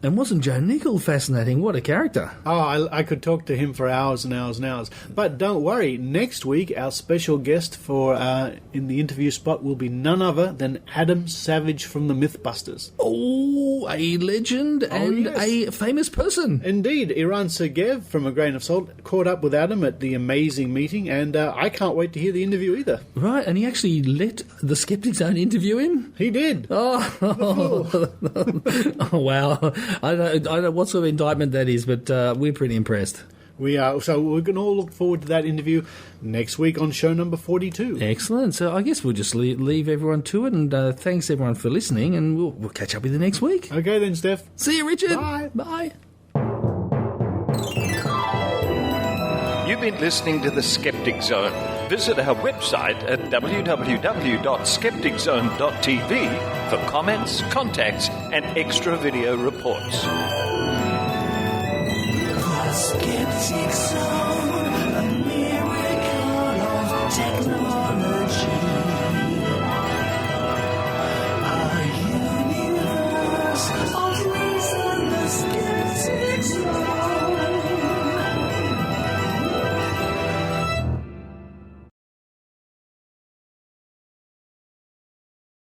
[SPEAKER 2] wasn't Joe Nickell fascinating? What a character.
[SPEAKER 14] Oh, I could talk to him for hours and hours and hours. But don't worry, next week our special guest for in the interview spot will be none other than Adam Savage from the Mythbusters.
[SPEAKER 2] Oh, a legend and a famous person.
[SPEAKER 14] Indeed. Eran Segev from A Grain of Salt caught up with Adam at the amazing meeting, and I can't wait to hear the interview either.
[SPEAKER 2] Right, and he actually let the Skeptic Zone interview him?
[SPEAKER 14] He did.
[SPEAKER 2] Oh, wow. I don't know what sort of indictment that is, but we're pretty impressed.
[SPEAKER 14] We are. So we can all look forward to that interview next week on show number 42.
[SPEAKER 2] Excellent. So I guess we'll just leave everyone to it, and thanks everyone for listening, and we'll catch up with you next week.
[SPEAKER 14] Okay then, Steph.
[SPEAKER 2] See you, Richard.
[SPEAKER 14] Bye.
[SPEAKER 2] Bye.
[SPEAKER 1] You've been listening to The Skeptic Zone. Visit our website at www.skepticzone.tv for comments, contacts, and extra video reports.
[SPEAKER 7] The Skeptic Zone.